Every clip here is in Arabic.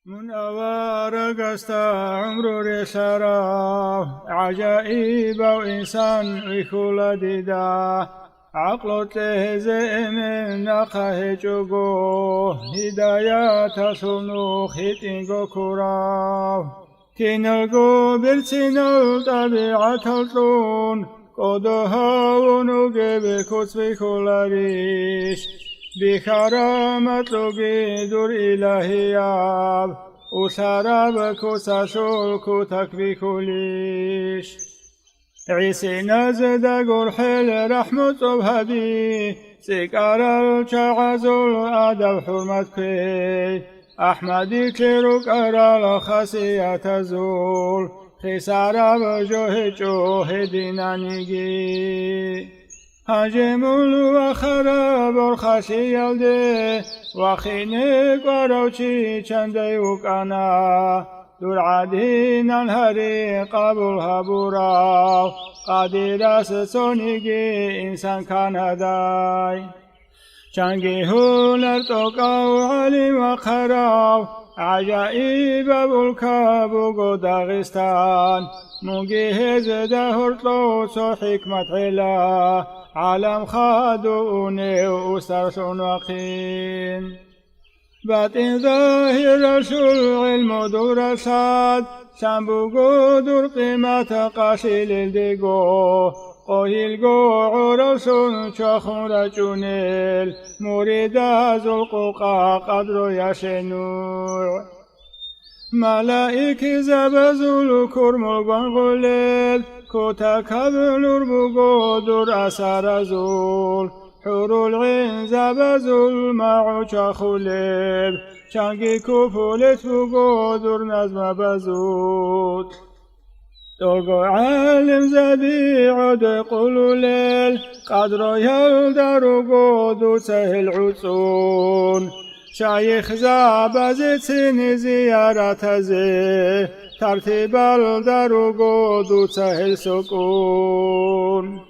منور قست عمر رسرا عجائب وإنسان وكل ديدا عقل تهزئ من نقه جوجو هداية سنو خيتنجو كراو تنلقو برسنو طبيعة الطون قدها ونوغي بكوت بكل ريش بكرامة لغي دور إلهياب وسراب كوساشول كوتك بكليش عيسى نزد قرحل رحمة بهدي سكر الشعزل أدب حرمتك أحمدي كروك أرى الخسية زول خسار بجوه دينانيجي هجم وخراب الخشي يلدي وخينك وروشي چندي وكانا دور عدين الهري قبل هبورا قادر سونيجي إنسان كان داي چنگي هنر توقع علي وخراو عجائب بالكابو داغستان موجي هزده هرطو سو حكمة علا عالم خادوني وسترسون وقين باطن ظاهر رسول علم درسات شنبو قدر قيمة قاشل الدقو قهيلقو عرسون شخون رجونيل مريد زلقوقا قدر يشنوع ملائك زبزول كرمل غنغليل كوتا كبلور بقدر أسار زول حور العين زبزول معو شخوليل شانقي كفولت بقدر نزم بزود توقع عالم زبيع دقل ليل قدر يلدر قدر سهل عصون شايخ زابزت سن زيارة زي ترتيب الدر قدر سهل سكون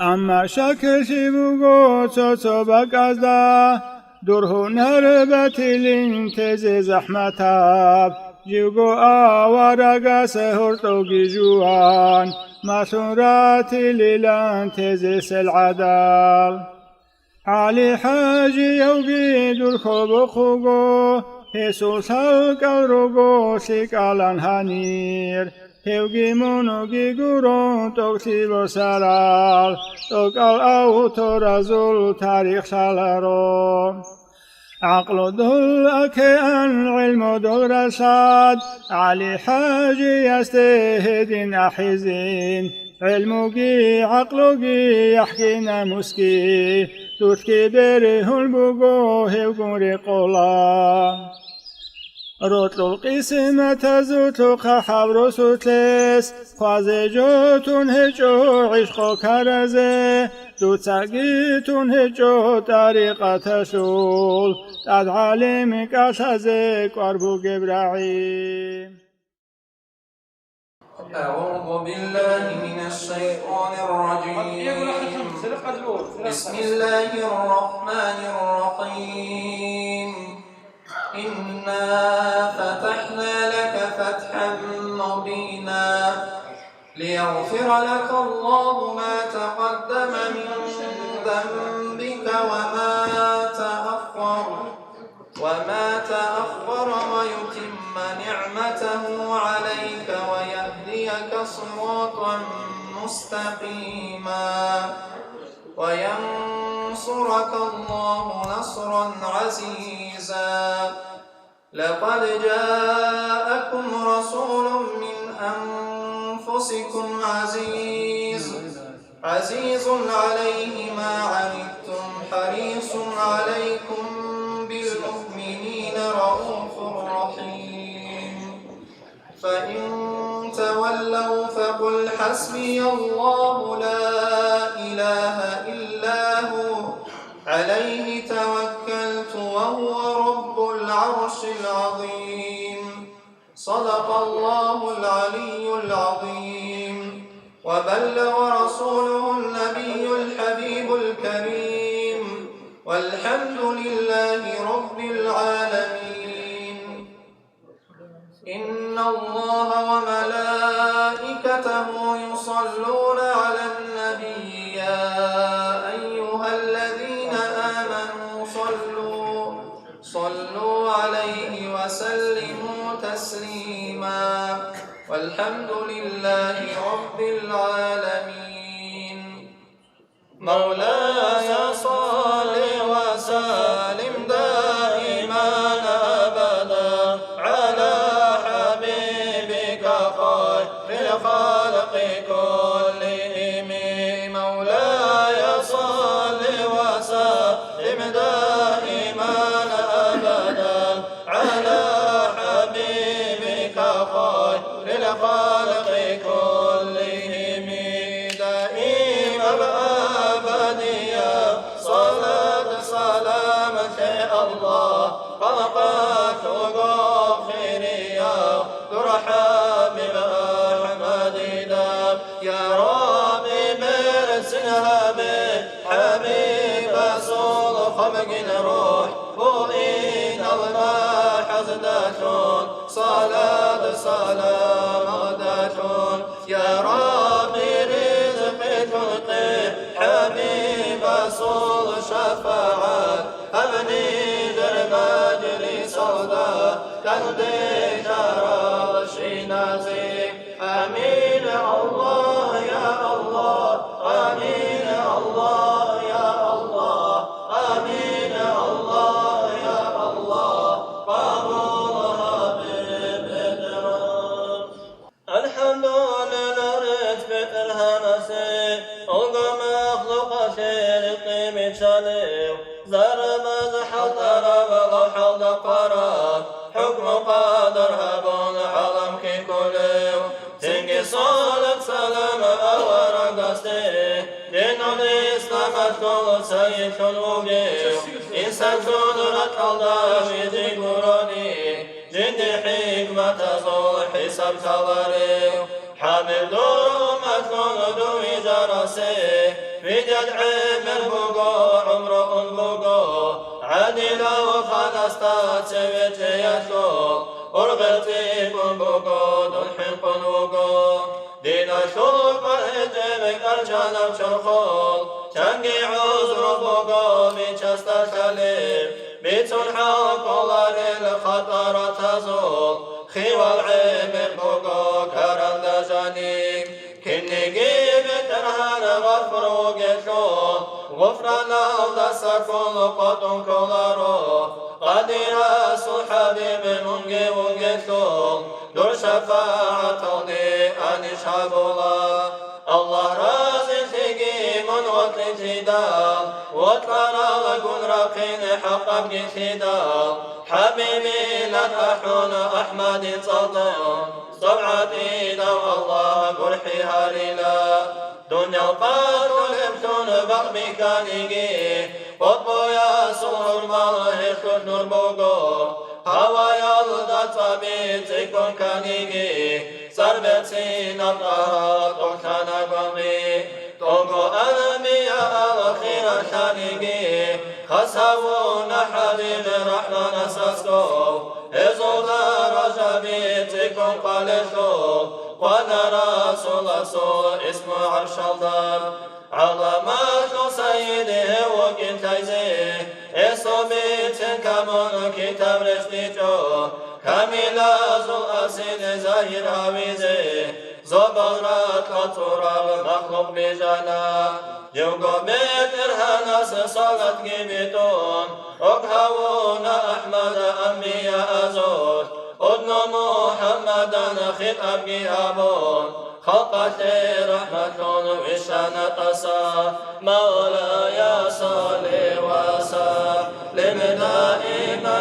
أما شك شبقو سوسبك أزدا درهن هربت الانتز زحمتاب جيوغو آوارغا سهرتو جيجوان مسورات ليلان تزيس العدال علي حاجي يوغي درخوبو خوغو هيسوس هالكالروغو سيكالان هانير هيوغي مونوغي غورون توكسيبو سرال توكال أوتو رزول تاريخ شالارو عقل دل أكيان علم دل رشاد علي حاجي يستهدين أحزين علموغي عقلوغي يحكينا مسكي تشكي ديره البقو هيوغن رقولا روتلو القسمة زوتوق حبرو سوتلس خوازي جوتون هجو عشقو كرزي دوتساقيتون هجو طريقة شول تاد عالمك أشازيك واربو جبراعيم أعوذ بالله من الشيطان الرجيم بسم الله الرحمن الرحيم إنا فتحنا لك فتحا مبينا ليغفر لك الله ما تقدم من ذنبك وما تأخر ويتم نعمته عليك ويهديك صراطا مستقيما وينصرك الله نصرا عزيزا لقد جاءكم رسول من أنفسكم عزيز عليه ما عنتم حريص عليكم بالمؤمنين رؤوف رحيم فإن تولوا فقل حسبي الله لا إله إلا هو عليه توكلت وهو رب العرش العظيم صدق الله العلي العظيم وبلغ رسوله النبي الحبيب الكريم والحمد لله رب العالمين إن الله وملائكته يصلون على النبي يا أيها الذين آمنوا صلوا عليه وسلموا تسليما والحمد لله رب العالمين. مولاي صل وسلم دائما أبدا على حبيبك خير الخلق كلهم. مولاي صل وسلم دائما أبدا على حبيبك خير الخلق كلهم. دائما أبديا صلاة سلامك الله خلقت غافريا ترحم بأحمد داب يا ربي برسلها بحبيب صلح من روح وإن الله حزدتون صلاة سلام غدتون يا ربي رزق تلقي حبيب صلح شفاعات أبني درمجلي صودا تهدي شراشي نازي آمين الله يا الله آمين الله يا الله آمين الله يا الله قبولها بالإدراك. الحمد لله رتب الهمسي وقم مخلوق شرق مثالي زرمز حضر وحض قرار حكم قادر هبون علم كي كله تنقي صالك سلام أورا قصدي دين الإسلام كل سيد الوقيف إنسان قدرت الله يجي قراني جندي حكمة زول حساب كواري حامل دور مكون دوي جرسي في جدع من بقو عمره بقو عدل وخلصت سويت يسو قربتي بقو دلحق الوقو دين الشوق الهجمك الجنب شرخول تنقي عذر بقو بيشست سليم بيتون حق الله الخطر تزول خيوى العيب بقو كرم دجانيم كني جيب ترهان غفر وقشون غفران أودس كل قطن كلارو قدير حبيب منجي وقشون دور شفاعة تغني أن يشهد الله الله رازي تجي من وقت جدال وطلع لكن رقين حقا بجدال حبيبي لا تحون أحمد صدق صبعتي دو الله قرحي هارلا دنيا القار لمسون بقبي كانيجي قطبو يا سهر ماله خنور بوغو هوا يالدا طبيت يكون كانيجي سربتي نطهر توكانا قمي توغو أنبياء الخير شانيجي خسوون حبيب الرحمن ساسكو إزودا رجبي تكون قالشو وانا رسول اسم عرش الله علامات سيده وكنتايزه إصبيت كمون كتاب رشتيجو كاملا زل أسين زاهر عويزه زبرات أطراب مخلوق بجانا يوغو بيتر هناس صلاة جيبتون أكهون أحمد أنبياء أزود أدن محمدا خطاب جيابون خلقت رحمة وشانة أسا مولاي صل وسلم دائما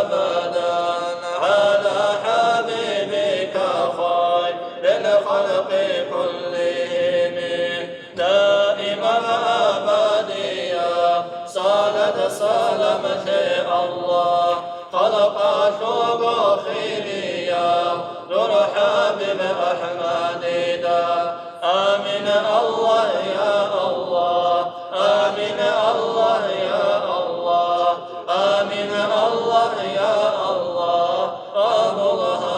أبدا على حبيبك خير الخلق كلهم دائما أبديا صلاة سلامة الله خلق شوق خيريا نور حبيب أحمد دا آمين الله يا الله آمين الله يا الله آمين الله يا الله قبلها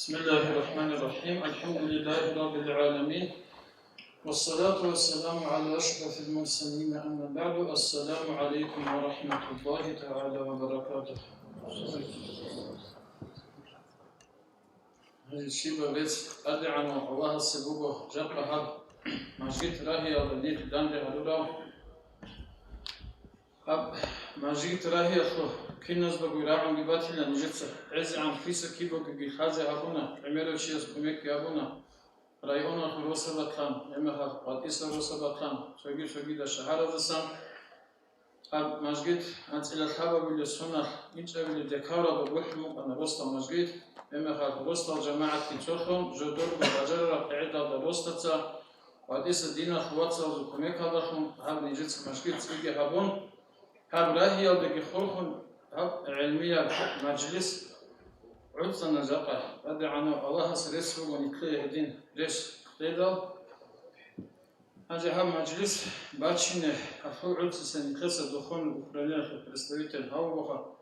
بسم الله الرحمن الرحيم. الحمد لله رب العالمين، والصلاة والسلام على أشرف المرسلين، أما بعد. السلام عليكم ورحمة الله تعالى وبركاته. هذه الشيبة بيت أدعى الله سبوبه جبهة مجيت راهي أوليك داندي هلولا أب مجيت راهي أخو كنز بقول عن جبات لنا نجت عز عن فيس كيبو بخازة أبونا عملوا شيء اسمك يا أبونا رايونا خلوص بطلان يمها قد إسر روس بطلان شوقي ده شهر الزسام أب مجيت أنت إلى الحبة بالسنة إنت أبي الدكارة بقولهم أنا روستا مجيت يمها روستا جماعة كتوخم جدول بجرر قاعدة روستا قد إسر دينا خواتsa وزكمك هذاهم هاب نجت مجيت سيجي هابون هاب راهي أودك خلهم هاب علمية مجلس عدسنا جاقة أدعنا الله سرسه ونكليه دين ليش قيدا هذا هاب مجلس باتشينه أفو عدسة نكلسة دخون أوكرانيا في представитель هاوبخا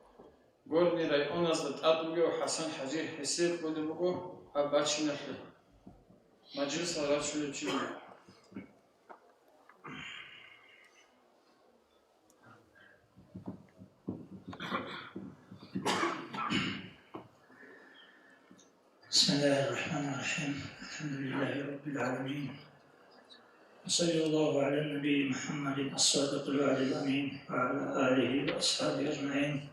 горный район нас أطلقه حسن حجي حسيت بدبقه هاب باتشينه مجلس راشل تشيله بسم الله الرحمن الرحيم. الحمد لله رب العالمين، وصلى الله على النبي محمد الصادق الوعد الأمين وعلى آله وأصحابه أجمعين.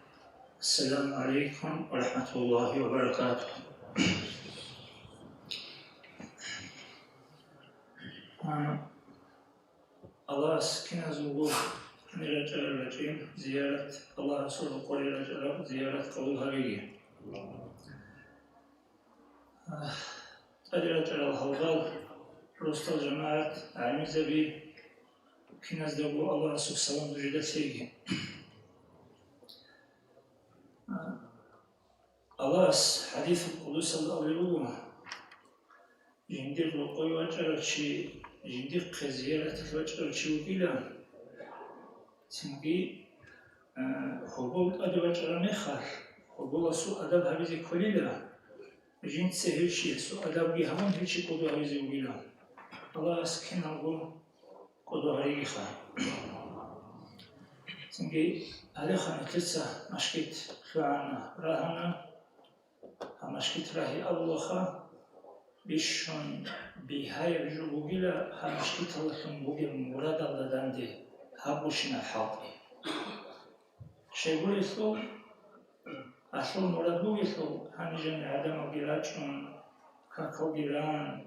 السلام عليكم ورحمة الله وبركاته. الله سكن زوجه نرجع الرجيم زيارة الله رسول قول رجع زيارة قول هريه أدرت على الهوغال رسط الجماعة عامل زبي كناز دبو الله رسول السلام بجدة سيجي الله حديث القدس الأولو جندير القوي وجرد شي جندير قزيرة وجرد شي وكيلا تنقي حبوب أدب وجرد نخار حبوب سوء أدب هبزي كليلا جنت سهل شيء سو أدب جهان هيك شيء قدوة هاي ويلا الله سكين نقول قدوة هاي خا تنجي هذا خان تلسا مشكلة خوانا راهنا همشكلة راهي الله خا بيشون بهاي رجو ويلا همشكلة الله خن ويلا مراد الله دندي هبوشنا حاضي شيء يقول يسوع أصل مراد بويسو هنيجن عدم الجيراتون كاكوجيران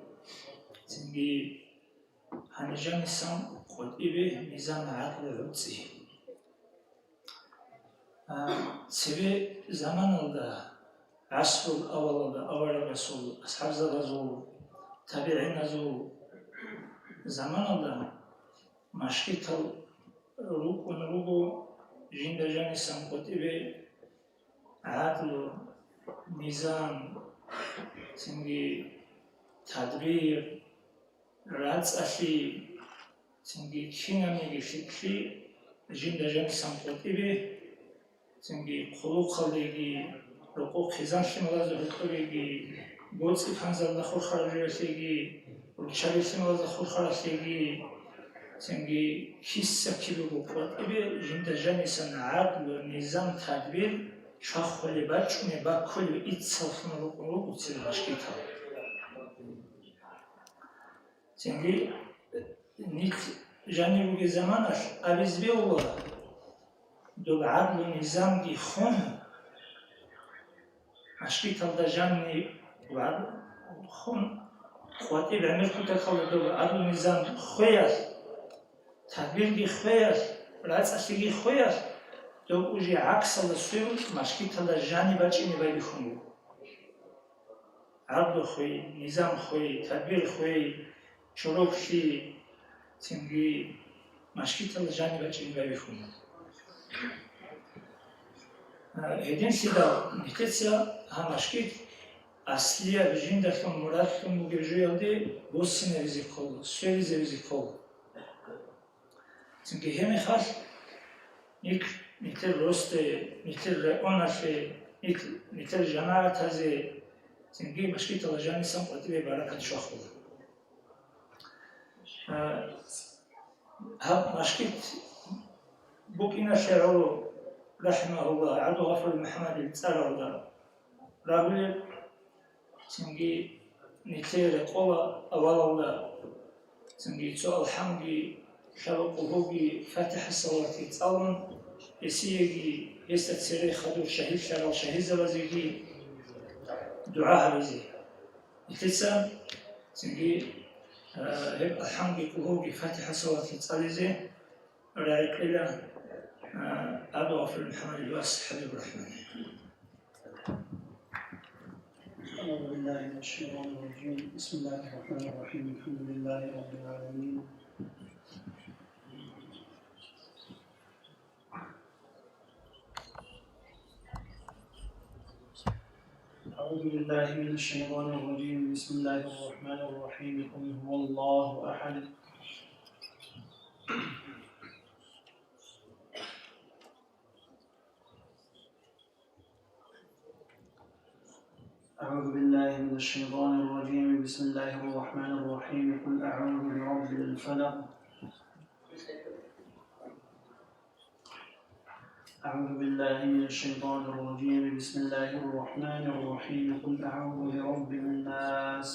تنجي هنيجن سام قد إبه نظام عقل الرأسي سبي زمان الله عصر الأول الله أول رسول أصحاب الرسول تابعين رسول زمان الله مشكلة روك ونروجو جند جاني سام قد إبه عقل نظام تنجي تدبير رأس أخي تنجي كينا ميجي فكري جند جان سامقط إبه تنجي خلوق خليجي رقوق خزان شمال زهقليجي بوتس إفانزال دخول خارجيجي ورشالي شمال دخول خارجيجي تنجي كيسة كيلو بقول إبه جند جان سان عقل نظام تدبير شخصي بچونه با کل ایتسافن رو بوده مشکیتا. چنگی نیک جانی روی زمانش عوض بیاور دو عقل و نظام دی خون مشکیتا دا جانی و خون خواهی به امر کتا خواهد دو عقل و نظام خویش تدبیر دی خویش رأس اشتگی خویش دو اوجی عکس السوی مشکیت ال جانی بچی نبای بخونی عقل خوی نظام خوی تدبیر خوی شروع شی تنگی مشکیت ال جانی بچی نبای بخونی هدین سیدا نیکتسیا هم مشکیت اصلیه بجین دکتر مراد کم مگرجوی آده بوسینه ویزیکول سوی ویزیکول تنگی همی خاص نیک نیتر راسته نیتر آنشه نیتر جماعت هزه تنجي مشكلة الجاني سام قتلي بركة شخوة هب مشكلة بوكينا شرعو رحمه الله عدو غفر محمد التسارع رابل تنجي نتير قوة أولا تنجي سؤال حمدي خلقه فاتح الصلاة تصالن يسيجي يستسيري خدو شهيد شرع شهيد زوازيجي دعاء بزي التسام تنجي الحمد لله فاتح الصلاة تصالي رايك إلى أبو في محمد الواس حبيب الرحمن. أعوذ بالله من الشيطان الرجيم بسم الله الرحمن الرحيم الحمد لله رب العالمين أعوذ بالله من الشيطان الرجيم بسم الله الرحمن الرحيم قل هو الله أحد أعوذ بالله من الشيطان الرجيم بسم الله الرحمن الرحيم قل أعوذ برب الفلق أعوذ بالله من الشيطان الرجيم بسم الله الرحمن الرحيم قل أعوذ برب الناس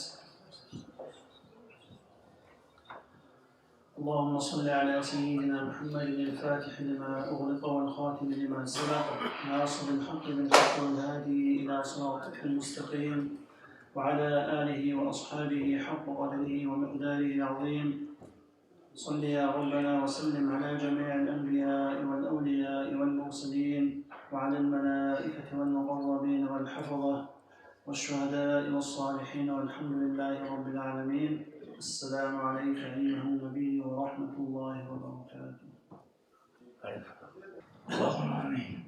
اللهم صل على سيدنا محمد الفاتح لما أغلق والخاتم لما سبق ناصر الحق بالحق والهادي إلى صراطك المستقيم وعلى آله وأصحابه حق قدره ومقداره العظيم صل يا ربنا وسلم على جميع الأنبياء والأولياء والمرسلين وعلى الملائكة والمقربين والحفظة والشهداء والصالحين والحمد لله رب العالمين. السلام عليك أيها النبي ورحمة الله وبركاته. اللهم آمين.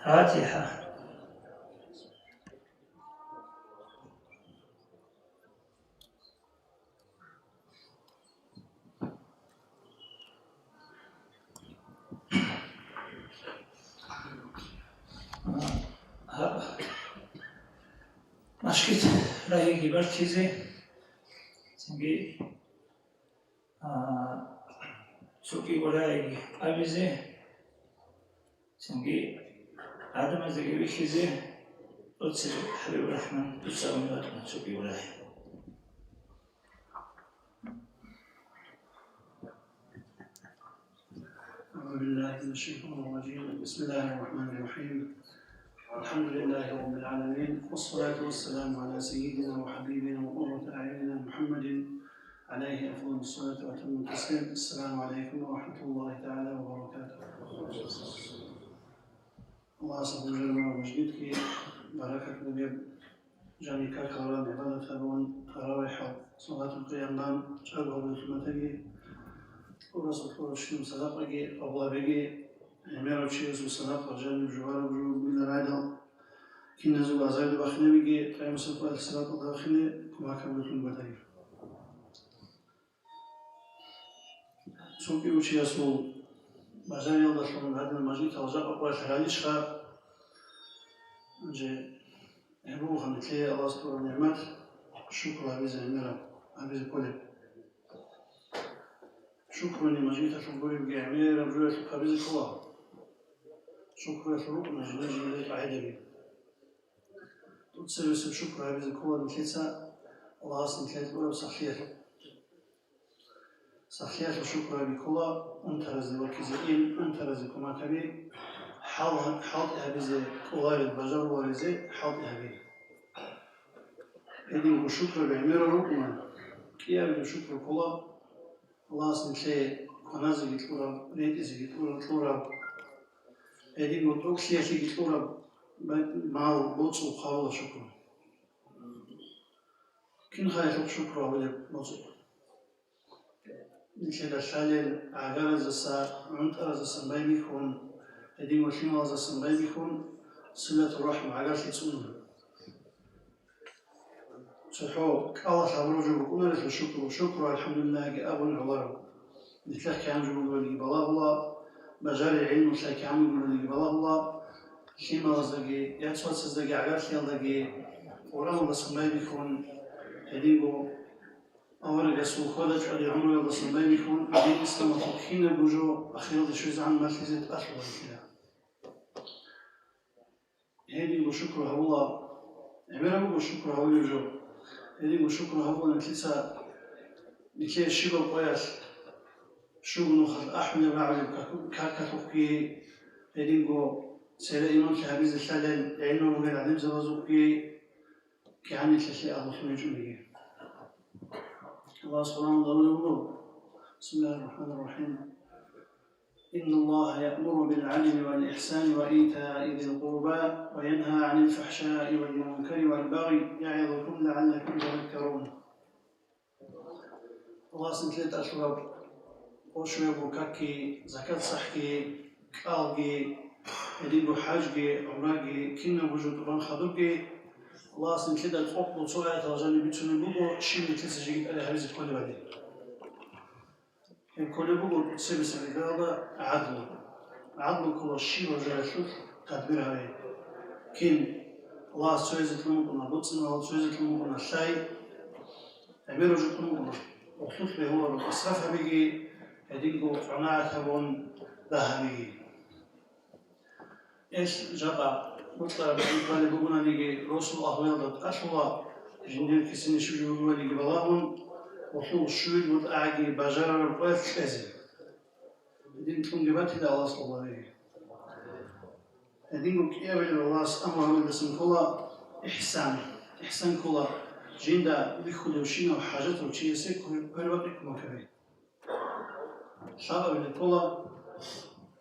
فاتحة. مشكلة رايقي بركزي تنجي سوكي ورايقي أبيزي تنجي عدم زكي بكزي أتصل حبيب الرحمن تساوي واتنا سوكي ورايقي. أعوذ بالله من الشيطان الرجيم بسم الله الرحمن الرحيم الحمد لله رب العالمين والصلاة والسلام على سيدنا وحبيبنا وقرة أعيننا محمد عليه أفضل الصلاة وأتم التسليم. السلام عليكم ورحمة الله تعالى وبركاته. الله عز وجل وجدك بركة نبيب جانيكا كوران عبادة أبوان تراويح صلاة القيام دان شابه بالخمتك ورسول الله شنو صدقك الله بيجي عمير وشيء صدقة جانب جوار وجوب من العادة كنا زوج عزايد بخني بيجي ترى مسافة الصلاة الداخلية كما كان بالخمتك سوقي وشيء اسمه مازال يلا شلون هذا المجيء توزع أقوى حراليش خا جي هبوخ مثلي الله سبحانه ونعمت شكر عبيز عميرة عبيز كله شكرا لمجيء تشكري بقى عميرة بجوة عبيز كله شكرا شروق مجيء جيلة عيدبي تسلس شكرا عبيز كله مثلي الله أصلا مثلي ولا بصحيته صحيح شكرا بكلا أنترز وكزين أنترز كما كبير حاط أبيز كلار البجار ورزة حاط أبي إذن شكرا بعمر ركما كي أبي شكرا كلا الله سنتلي كنازي بتورا ريتزي بتورا تورا إذن توكسي أشي بتورا مع البوتس وخاوة شكرا كن خايف شكرا ولا بوتس نشهد شالل عجال زسا عنتر زسا بينكم هدين وشيما زسا بينكم صلة الرحم عجال تسون صحو الله خبرو جو بكون لك الشكر وشكر الحمد لله أبو العبارة نتلاك عن جو ولي بلا الله مجال علم نتلاك عن ولي بلا الله شيما زدقي يتصل زدقي عجال تيالدقي ورغم زسا بينكم هدين أول رسول خالد على عمره بصنباي بيكون دين إسلام تكين بوجو أخيرا تشوز عن مركزة أخوة كده. هذه بشكر الله عمره بشكر الله جو. هذه بشكر الله نتلسا نكيا الشباب قياس شو بنوخذ أحمد بعد كاكتوكي هذه جو سير إمام كهابيز الثالث علمه وغير علم زوازوكي كعني تلسي أبو سمجوني. الله سبحانه وتعالى بسم الله الرحمن الرحيم إن الله يأمر بالعدل والإحسان وإيتاء ذي القربى وينهى عن الفحشاء والمنكر والبغي يعظكم لعلكم تذكرون. الله سنتلت أشرب وشويبو كاكي زكاة صحكي كالجي يديبو حاجي عمراجي كنا وجود ران خدوكي الله سنتلت أقبل صلاة وجاني بيتوني بوبو شيء مثل جيد على هذه كل بدي. كل بوبو سبس الرجال عدل كل شيء وجالسوك تدبير هاي. كين الله سويزت لهم كنا بطن الله سويزت لهم كنا شاي. أمير وجود لهم كنا وخلف له هو الإسراف بيجي هديكو عناعة هون ده بيجي. إيش جابا مطلع بالنسبة لبوبنا نيجي رسول الله ويضد أشوا جندير كسين شجوا ولي بلاهم وحول الشويد وتأعجي بجار القيف كذا. هدين تكون جبت إلى الله صلى الله عليه. هدين كيا بين الله أمره من اسم كلا إحسان كلا جندا بيخلوا شيء وحاجته وشيء يسيك كل وقت مكمل. شاب من كلا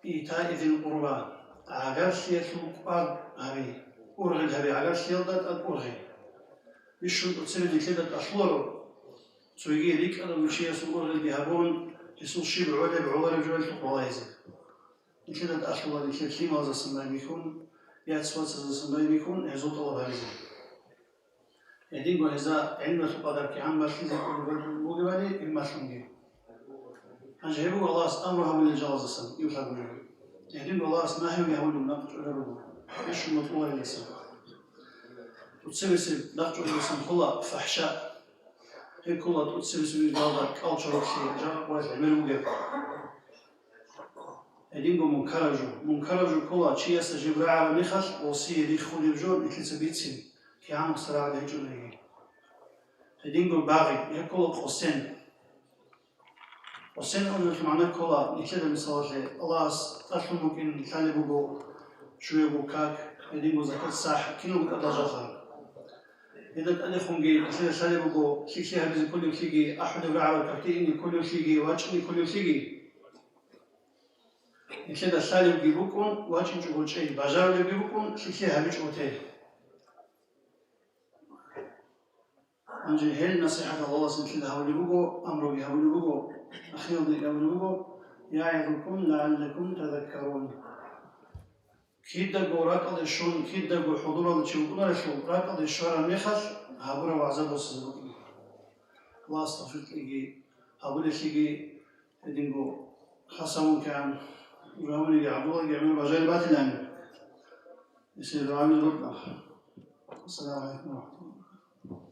إيتاء ذي القربى عجل سياسو قار هبي أورغل هبي عجل سيادات أورغل بيشوف تسمى كده أصوره سويجي ليك أنا مشي سو أورغل بيهابون يسوع شيء بعوده بعوار بجوال تقوايزه كده أصوره كده كلمة هذا سماه بيكون ياتسوات هذا سماه بيكون هزوت الله هذا يدين وهذا علم القدر كعام مركز كل بوجبالي المسلمين أجهبوا الله أمره من الجواز السن يفهمون يدين الله اسمه ويهون النقط على إيش مطلوب الإنسان تسوي نقط الإنسان كله فحشاء هي كلها تسوي بعض cultural شيء جاب واحد عمله وجاب يدين منكرجو كلها شيء استجيب على نخش وصي يدخل الجون يكتسبيتين كيان صراع على الجون يدين باغي هي كلها قصين وسن أنه معناه كلا نكذا مثال الله أصل ممكن ثاني بقول شوية بوكاك يدين زكاة صح كيلو بقدر جاخر إذا أنا خونجي مثلا ثاني بقول شيء هذا كل شيء أحد الرعاة كتير كل شيء واجني كل شيء نكذا ثاني بقولكم واجن جو شيء بازار بقولكم شيء هذا جوته أنجي هل نصيحة الله سنتلها هولي بقول أمره بهولي بقول أخيرا يقولون يعظكم لعلكم تذكرون. كيدا قراءة الشون كيدا بحضور الشون قراءة الشون مخش هابورا وعزب السزوكي. الله استغفرت لي هابورا شيء هدينكو خاصة كان جامعي عبد الله يعمل رجال باتلان. يصير عامل ربنا. السلام عليكم ورحمة الله.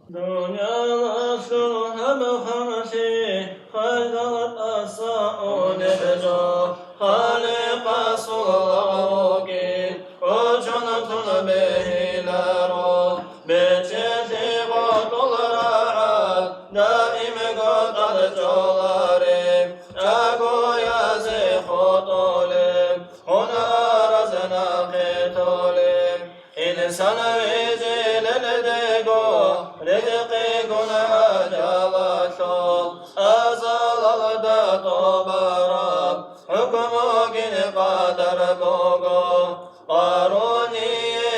دنيا مسلوها بخمسي خلقت أساء لبجا خالق صلوكي وجنة به لرد بجتي قطل رعاد دائم قطل جلاري أقو يزي خطولي هنا رزنا خطولي إنسان ويزي للدقو رزقي كنا جلاشو أزال الدا طبرا حكمك قدر بوغو قاروني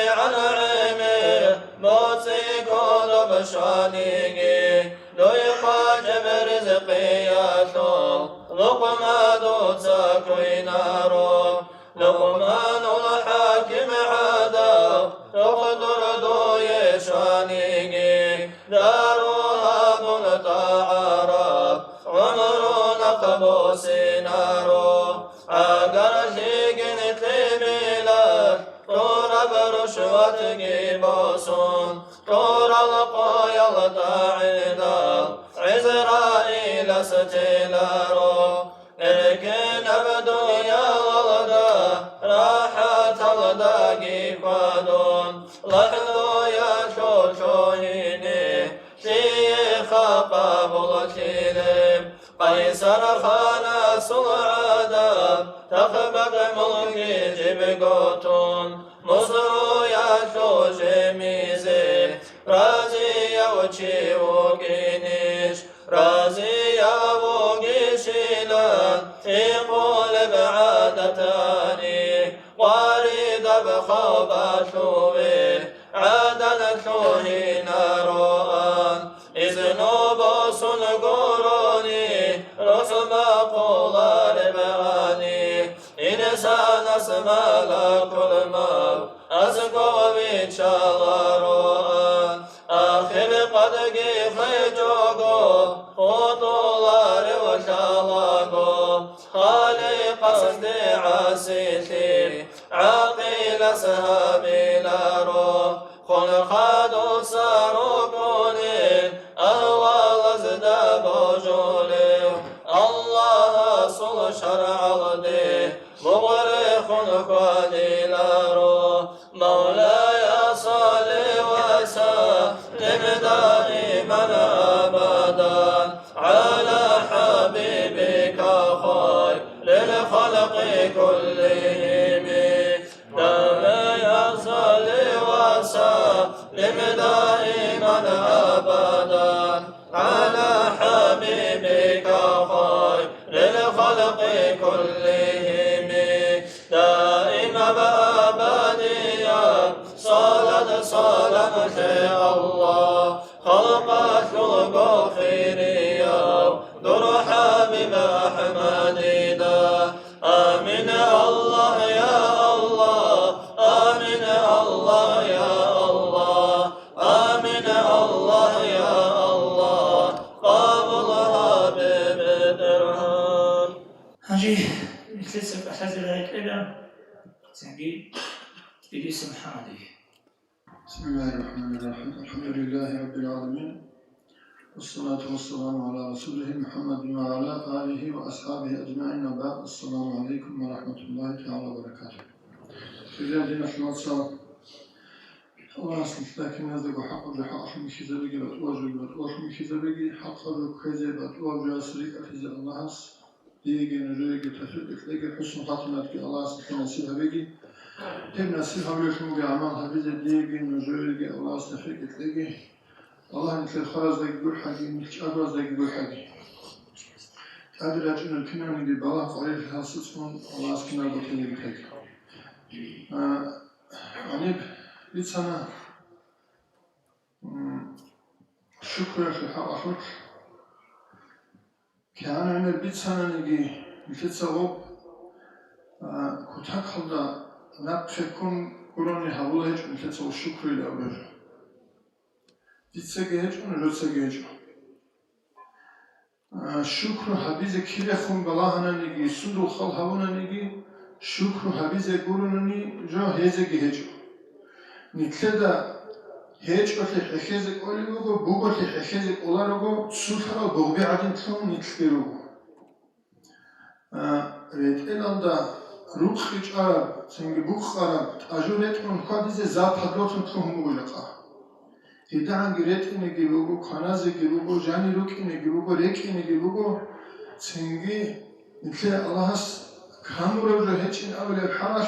عن عمي موسي قلب شانيكي لو يقاجب رزقي ياشو توينارو لقمان الحاكم عادا تقدر دو يشانيجي داروها بلطا عرب عمر نقبو سينارو عقر شيقن تبيلك تورا برشوة جيبوسون تورا القويل داعينا عزرائيل ستيلارو لكن أبدو يا ولدا راحة الداقي فادون لحظو يا شوشوهيني شيخ قابل كلم قيصر خان سلعادا تخبق ملكي جبقوتون مصر يا شوشميزي رازي يا وشي وقينيش رازي يا وقيشيلان يقول بعادتاني واريد بخوبا شوي عادنا شوهي ناروان إذنو بوصن قروني رسم قولار بعاني إنسان اسمى لكل ما أسقو بيشالروان آخر قد قيفي جوغو خطولار وشالاغو خالي قصد عسيتي عقيل سهامي لارو خل خادو ساروكوني أهوال زداب جولي الله صل شرع الدي مغرخ قادي لارو مولاي صل وسلم دائما أبدا على حبيبك خير للخلق كلهم مولاي صل وسلم دائما أبدا على حبيبك خير للخلق كلهم دائما أبديا صلاة الله خلق خلق خيريا در حبيب أحمد دا آمين الله يا الله آمين الله يا الله آمين الله يا الله قابلها ببدرهم هاجي نتلسك أحزل هيك إلى تنجي باسم حمدي. بسم الله الرحمن الرحيم الحمد لله رب العالمين والصلاة والسلام على رسوله محمد وعلى آله وأصحابه أجمعين وبعد السلام عليكم ورحمة الله تعالى وبركاته. سيدنا شمال صار الله سبحانه نزل حق بحق من كذبه وأتواجه من كذبه حق بكذب أتواجه سريك أفز الله ديجي نجيجي تفرق لقي حسن خاتمة الله سبحانه نسيبه تم نسيبها بيشمو بعمال هبيزة ديجي نجيجي الله سبحانه لقي الله نتل خرز لك بول حقي نتل أبرز لك بول حقي تعدل أجل الكنان دي بلاف عليه الحاسسون الله سبحانه بطل لك حقي عنيب بيتسانا شكرا في الحق أحوك كان عمل بيتسانا نجي مفتسغوب كتاك خلدا نبفكم قراني حوله هج مفتسغو شكرا لأوله بيتساقه هج ونرساقه هج شكرا حبيزة كيلخون بلاهنا نجي سندو خل هونا نجي شكرا حبيزة قراني جو هزاقه هج نتلدا هج أتلي حخيزك أوليوغو بوغو أتلي حخيزك أولاروغو تسوطرال بغبي عدين تلون نتلقيروغو ريت إلاندا روخ خيج عرب سنجي بوخ عرب أجولت من قاديزة زاد حدوتن تلون مغلقا هيدانجي ريت إنجي بوغو كانازي بوغو جاني روك إنجي بوغو ريك إنجي بوغو سنجي نتلي اللهس كامورو جو هج إن أولي الحرش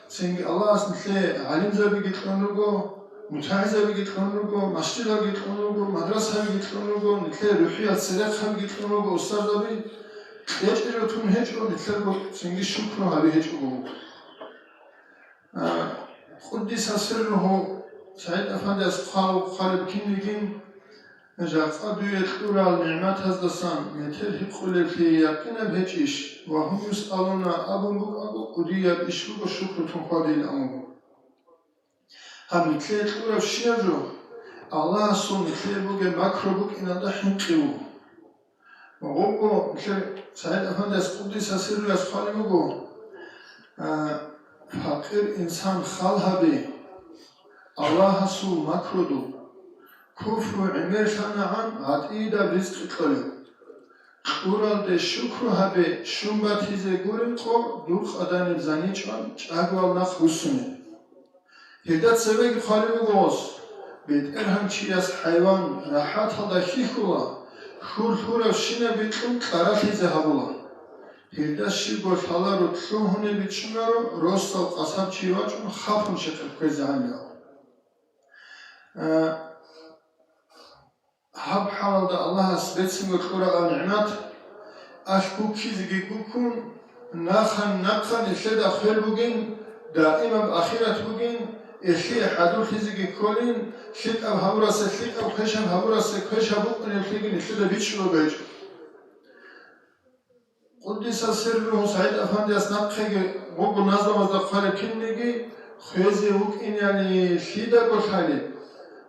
سنجي اللهس نتلي علم زابي جتلونوغو متعزة بيجتلونوغو مسجدة بيجتلونوغو مدرسة بيجتلونوغو نتلي روحية صدق بيجتلونوغو أستاذ دابي هج إلوتون هج أو نتلي سنجي شكرا هبي هج أو قدس سره سعيد أفندي أسقال وقالب كينيجين جاء دوية الأولى النعمات هزدسان مثل هبخل في يقين بهجيش وهم يسألون أبو قدية بإشبك الشكر تنقادي الأمر هم مثل الأولى بشيرجو الله سو مثل بوك مكرو بوك إن دحين قيو وغوكو مثل سعيد أفند قدس سر يسخالي بوكو فقير إنسان خالها بي الله سو مكرو دو كفر عمر شنعان عديدة رزق قلب قرال ده شكر هبه شنبت هزه گورن قو دوخ اداني بزني چان چاگوال نخ حسونه هدت سبق خالب گوز بيت ارهم چي از حيوان راحت هدا خيخولا خور خور شنه بيتون قرات هزه هبولا هدت شي گوش حالا رو تلوهونه بيتشنه رو روستال قصاب چيوا چون خافن شکر کوز عميا هب حال ده الله سبتسم وكورا نعمات أشكو كيزي بكون نخن إشي خير بوجين دائما بأخيرة بوجين إشي حدو كيزي كولين شيك أب هوراسة شيك أب خشم هوراسة خش بوكن يخلين إشي ده بيتشلو بيج قدس سره سعيد أفندي أسنقخي غوب نظام أزدقال كنيجي خيزي وكين يعني شيدا قشالي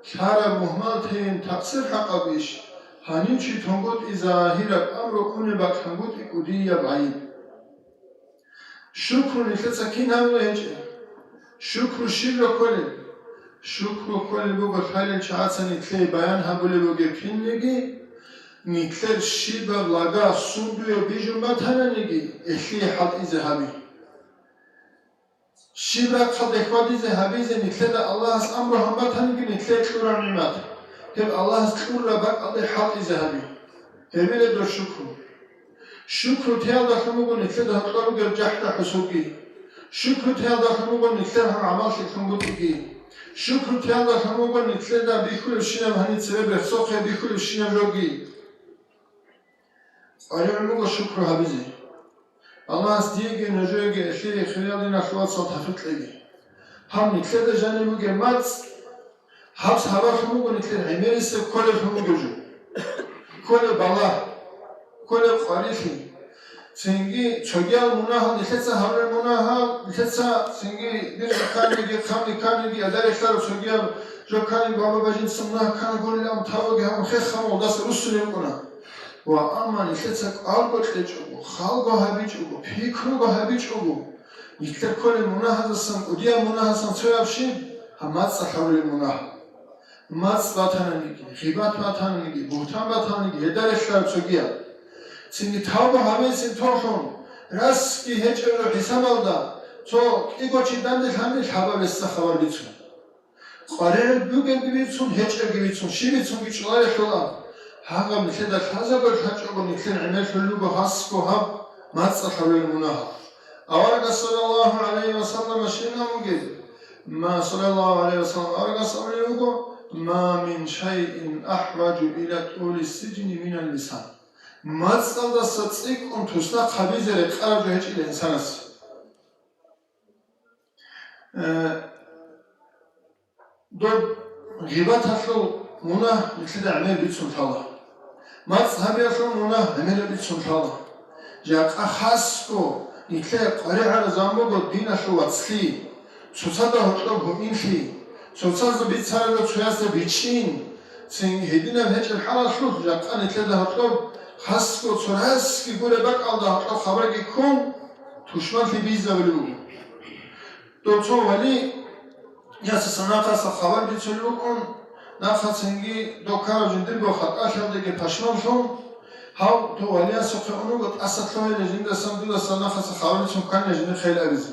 شهر مهمل تين تقصير حق بيش هنين شي تنقود إذا هيرك أمر كوني باك تنقود إقودية بعيد شكر نكتسا كين هم لهجة شكر شير كل شكر كل بوغا خالي شعاتسا نتلي بيان هبولي بوغا كين نجي نتلر شيبا لغا سندوية بيجن باتانا نجي إحلي حد إذا هبي شبرا قد إخواتي زهابيزي نتلد الله اس أمر همات هنگي نتلد كورا نعمات هب الله اس كورا باك الله حاطي زهابي هبيل دو شكر تيال داخلمو نتلد هقلارو گر جحت حسوكي شكر تيال داخلمو نتلد هم عمال شكرمو تيكي شكر تيال داخلمو نتلد بيخول الشينام هني تسبب بخصوخي بيخول الشينام روغي أريمو شكر هابيزي الله استيجي نجوجي أشياء خيالي نخوات صوت حفظ لي هم نكتد جانبو جماعت حبس هوا خمو نكتد عميرس كل خمو جو كل بالا كل قاريخي سنجي شجيال مناها نكتسا هور مناها نكتسا سنجي دير كانيجي كانيجي أدار إختار شجيال جو كاني بابا بجين سمناه كان يقول لهم تاوجي هم خيخ خمو داس رسول يمكنا وأما نكتسا ألبت لجوجو خالقو هبيجوجو فكرو هبيجوجو يكتر كل مناهضة سام وديا مناهضة سويابشين همات سحور المناه مات باتانيجي غيبات باتانيجي بوتان باتانيجي هدار إختار شجيال سنجي تاوبا همين سنتوخون راس كي هجر حساب الدا تو إيجوشي داندل همين حبا بس خبر بيتون قارئ بوجن بيتون هجر بيتون شي بيتون بيشلاه شلاه هاغا مثل هذا بالحجر مثل عمل فلوب حسكو هب ما تصحر المناها أورق صلى الله عليه وسلم شينا مجد ما صلى الله عليه وسلم أورق صلى الله عليه وسلم ما من شيء أحوج إلى طول السجن من اللسان ما تصل تصدق أن تصدق خبيز رقار جهج الإنسان دو غيبات هفلو مناه مثل عمل بيتسون الله مات هم يفهم مناه عمل بيتسون الله جاك أخاسكو نتلاقي قريع على زامو دين شو واتسلي سوسادا هتلوب همينشي سوسادا بيتسارة تشياسة بيتشين سين هدينا بهج الحالة شو جاك أنا نتلاقي هتلوب خاسكو تراسكي قولي باك على هتلوب خبرك يكون تشمل في بيزا ولو دوتو ولي ياس سناقة خبر بيتسلوكم ناخذ سنجي دوكار جندر بخط أشهر دقي باشمال شون هاو تو وليا سوق أنو قد أسطلوا لجند سندو سناخذ خبر شون كان لجند خيل أبيز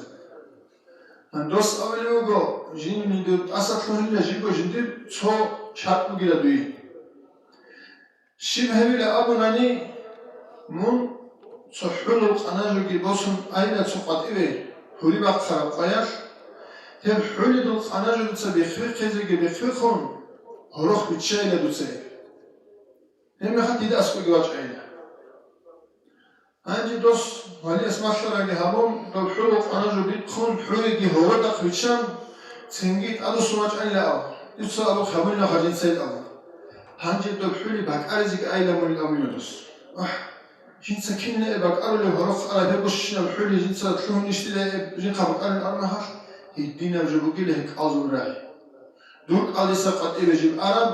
أندوس أولي وجو جين من دو أسطلوا لجند جندر شو شرط بقيل دوي شبه بلا أبو ناني من صحول القناجو كي بوسن أين تسقط إيه هولي بقى قياش هم حولي دو القناجو تسبيخير كذا بيخيرون هروح بتشايلة دوتسي هم خد يدا أسكو جواج عينه عندي دوس ولي اسمع شرعي هابون دو حولو قناجو بيتخون حولي كي هوردق بتشام سنجيت أدو سواج عين لا يتصل أدو خبرنا خجين سيد أبو هنجد دو حولي باك أرزق أيلا من الأمينوس جنسا كنا باك أرلي هرف على بيقوشنا الحولي جنسا تلوه نشتلي جنقا باك أرلي الأرمهر الدين الجبوكي لهك أعظم راي دور قال سقط إبجيب أرب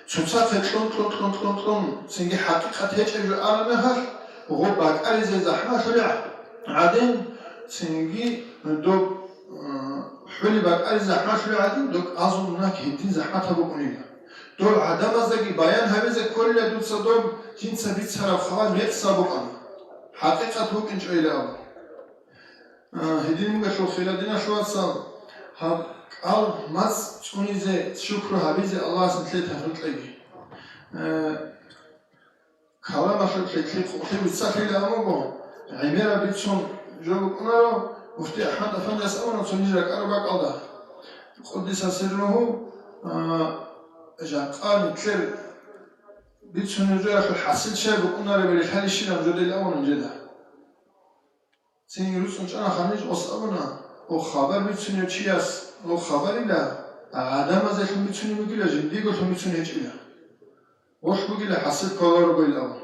سمسا تلون سنجي حقيقة هيك أجو أرمهر وغو باك أرزق زحمة شلع عادين سنجي دوب حولي باك أرزق زحمة شلع عادين دوك أعظم هناك الدين زحمتها بقونيها دول عدم زكي بيان هذا كل دول صدوم جنس بيتسرى خلاص بيحسب بقى حقيقة هو كنش إلى أبو هدين مشو خلادنا شو أصلا هم قال ماس توني زي شكر هبيز الله سنتلتها نطلقي كلام شو تلتلي خطي بتسافر إلى أبو عميرة بيتشون جو كنارو مفتي أحمد أفندي أسألنا تونيجرك أربع قلدا قدس سره جاقان كل بيتشون جاء في الحصيل شاب وكنا ربي الحال الشيء موجود الأول من جدا سين يروسون أنا خارج أصابنا وخبر بيتشون يشياس وخبر إلا عدم ذلك بيتشون يقول جدي قلت بيتشون يجيله وش بقول حصيل كلار ربي الأول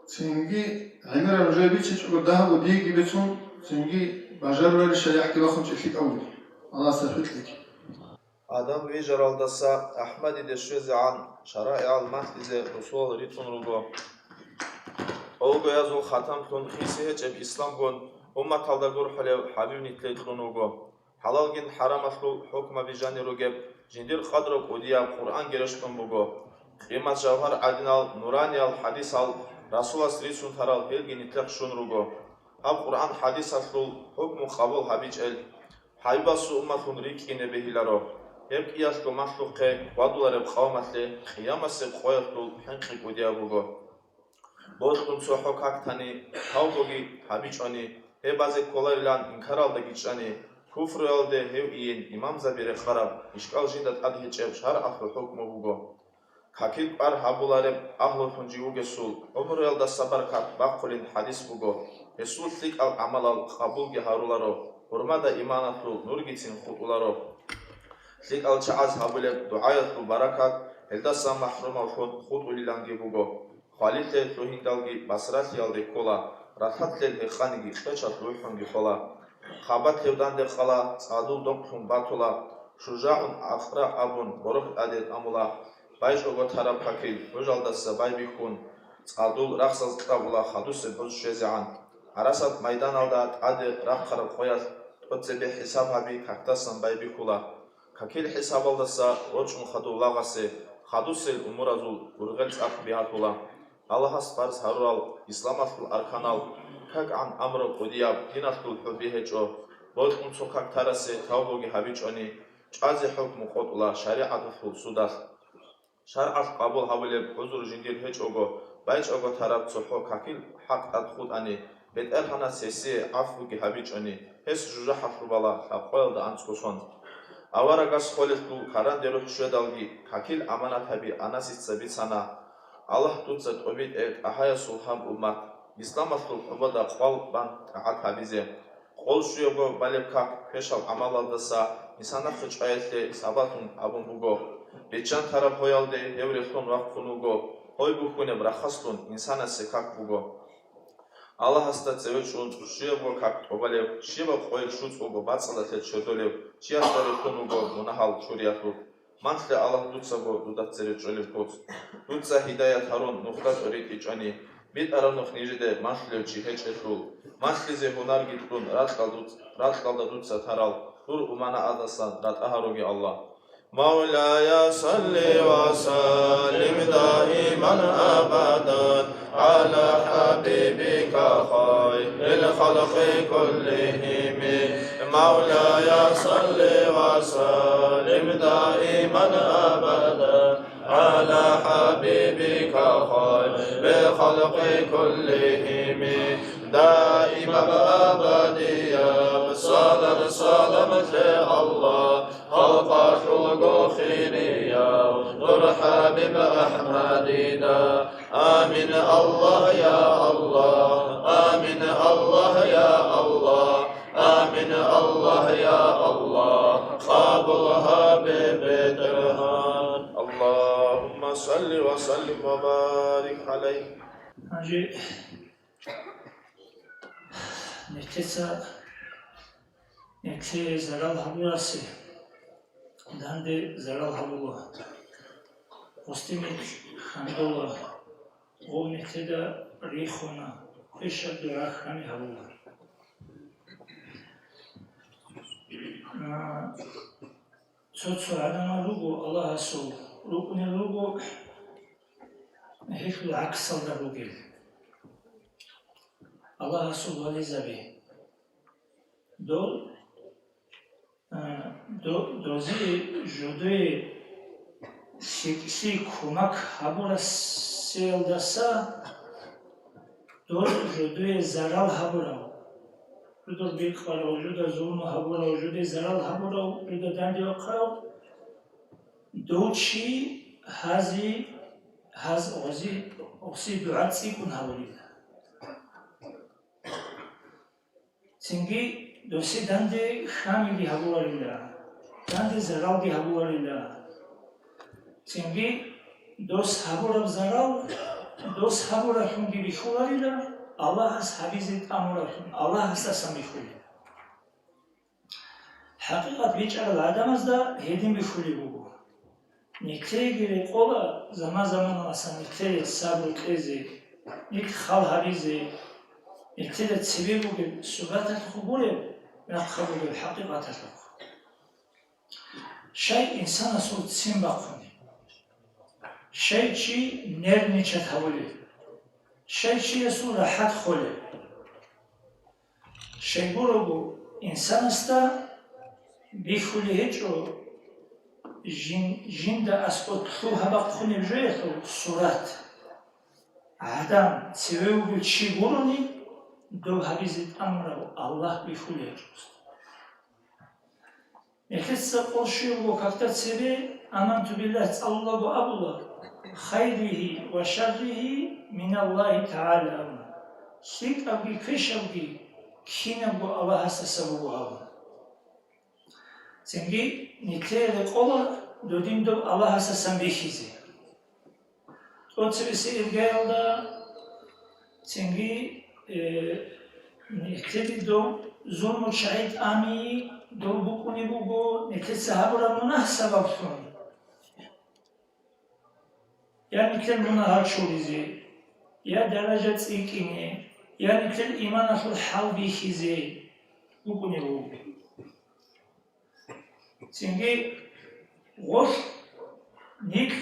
سينجي عمر رجال بيتش قدها وديجي بيتشون سينجي بجار ولا شيء يحكي بخون شيء أولي الله سبحانه لك Адам вижаралдаса Ахмади дешвезе ан шараи ал-махдизе русул ритун руго. Олго язул хатам тун хиси хечеб ислам гон уммат алдагур халев хабиб нитлейтун руго. Халалгин харам аслу хукма бижани ругеб жиндир қадро кудия Қур'ан герештун буго. Қимат жавхар адинал нурани ал хадис ал расулас рисун тарал хелги нитлех шун руго. Аб Қур'ан хадис аслу хукму қабул хабич эл хайбасу умматун рикине бехиларо. Еб кияшко машлуқе вадулареб қавмасли қиямасе қоятул хенқи кудиабуго. Бодқун сохо кактани тавбоги хабичани ебазе коларилан инкаралдагичани куфралде хев иен имам забире хараб ишкал жиндат адхичеб шар ахлу хукмуго. Какил пар хабулареб ахлу хунжиугесул умралда сабаркат бақулин хадис буго. Есул лик ал амалал қабулги харуларо урмада иманатлу нургицин хутуларо. Лик ал чааз хабулеб дуаятлу баракат элдаса махрума худ улиланги буго. Халите лухиндалги басрати алде кола рафатле ханги хчат луханги кола. Хабат левданде қала саду доктун батула шужаун ахра абун борох адет амула байш ого тараб хакил ужалдаса байбихун садул рахсаз табула хадусе бушезан арасат майдан алда аде рахқар қояс отсебе хисаб хаби кактасан байбихула какил хисаб алдаса очун хадулағасе хадусел умуразул урғел цақ биатула Аллахас фарз харурал исламаtul арканал как ан амро қудияб динаtul хубихечо бодқун цоқак тарасе тавбоги хабичони чазе хукму қотула шариатул судас шар'ат қабул хабулеб ҳузур жиндир ҳеҷ ого байҷ ого тараб цохо какил ҳақ адхуд ани бетъерхана сеси афуги хабичони ҳес жужа хафрубала хақоялда анцкусон аварагас холету карандеру шуедалги какил аманатаби анасица бицана Аллах туцат обид эк ахая сулхам уммат исламатул хубада қол бан таат хабизе қол шуего балебкак пешал амалалдаса инсанат хучаятли сабатун абун буго Бечан тараб хоялде еврехтон ваққунуго хой бухунеб рахастун инсана секак буго Аллах аста цевечун шуего как обалев шива хой шуц ого бацалатет шодолев чиастарехтонуго мунахал чурияту мантле Аллах дуцаго дудатцере чолев поц дуца хидаят харон нухтат орит ичани бит аранух нижиде мантле чихечетрул мантлезе хунар гитрун радкалда дуца тарал дур умана адасан рад ахароги Аллах مولاي صل وسلم دائما ابدا على حبيبك خير الخلق كلهم مولاي صل وسلم دائما ابدا على حبيبك خير الخلق كلهم دائما ابديا سلامت الله خلق شلق خيريا نور حبيب أحمدنا آمين الله يا الله آمين الله يا الله آمين الله يا الله قابلها ببدرها اللهم صل وسلم وبارك عليه. Znači, nekse zaral haburası, dande zaral habula. Ostimit hamdola, o nekse da rihona, kışa dura hani habula. Çocuk adama rugo Allah'a sol, rugo ne rugo, hekul aksalda rugo. Allah'a sol valizabi. Dozi jude si kumak habura seldasa, jude zaral habura. Jude bir kara, jude zulmu habura, jude zaral habura, jude dandi akara. Doçi haz ozi duatsi kun haburi. Çünkü dosi dande hamili habuarilla, dande zaraldi habuarilla. Çünkü dos haburav zaral, dos haburahum gibi hularilla, Allah has habizet amurahum, Allah has asamihuli. Hakikat biçaral adamazda hedin bir huli bu. Nikleye göre kola zaman zaman asan nikleye sabır kezi, nik hal habizi, nikleye tsibir bugün sugatat kubule, nakhabul hakikat atak. Şey insana sol tsim bakuni. Şey çi nerni çathavuli. Şey çi su rahat khole. Şey bu insanasta bir huli hiç o جندا اسقط خوها بخوني بجيتو صورات عدم تسويو بالشي قرني دو هبيزت أمره الله بفولي جوست نكتسا قرشي وكاكتا تسبي آمنت بالله الله وأبوه خيره وشره من الله تعالى سيك أبي كيش أبي كين أبو الله سسبو أبو Çünkü nikleye kola dödüğümde Allah'a sasan behizi. O çevisi irgayalda çünkü nikledi do zulmü şahit ami do bukuni bugu niklet sahabura munah sababsun. Ya niklet munah harçolizi, ya derecet ikini, ya niklet iman asul hal behizi bukuni bugu. Çünkü hoş nik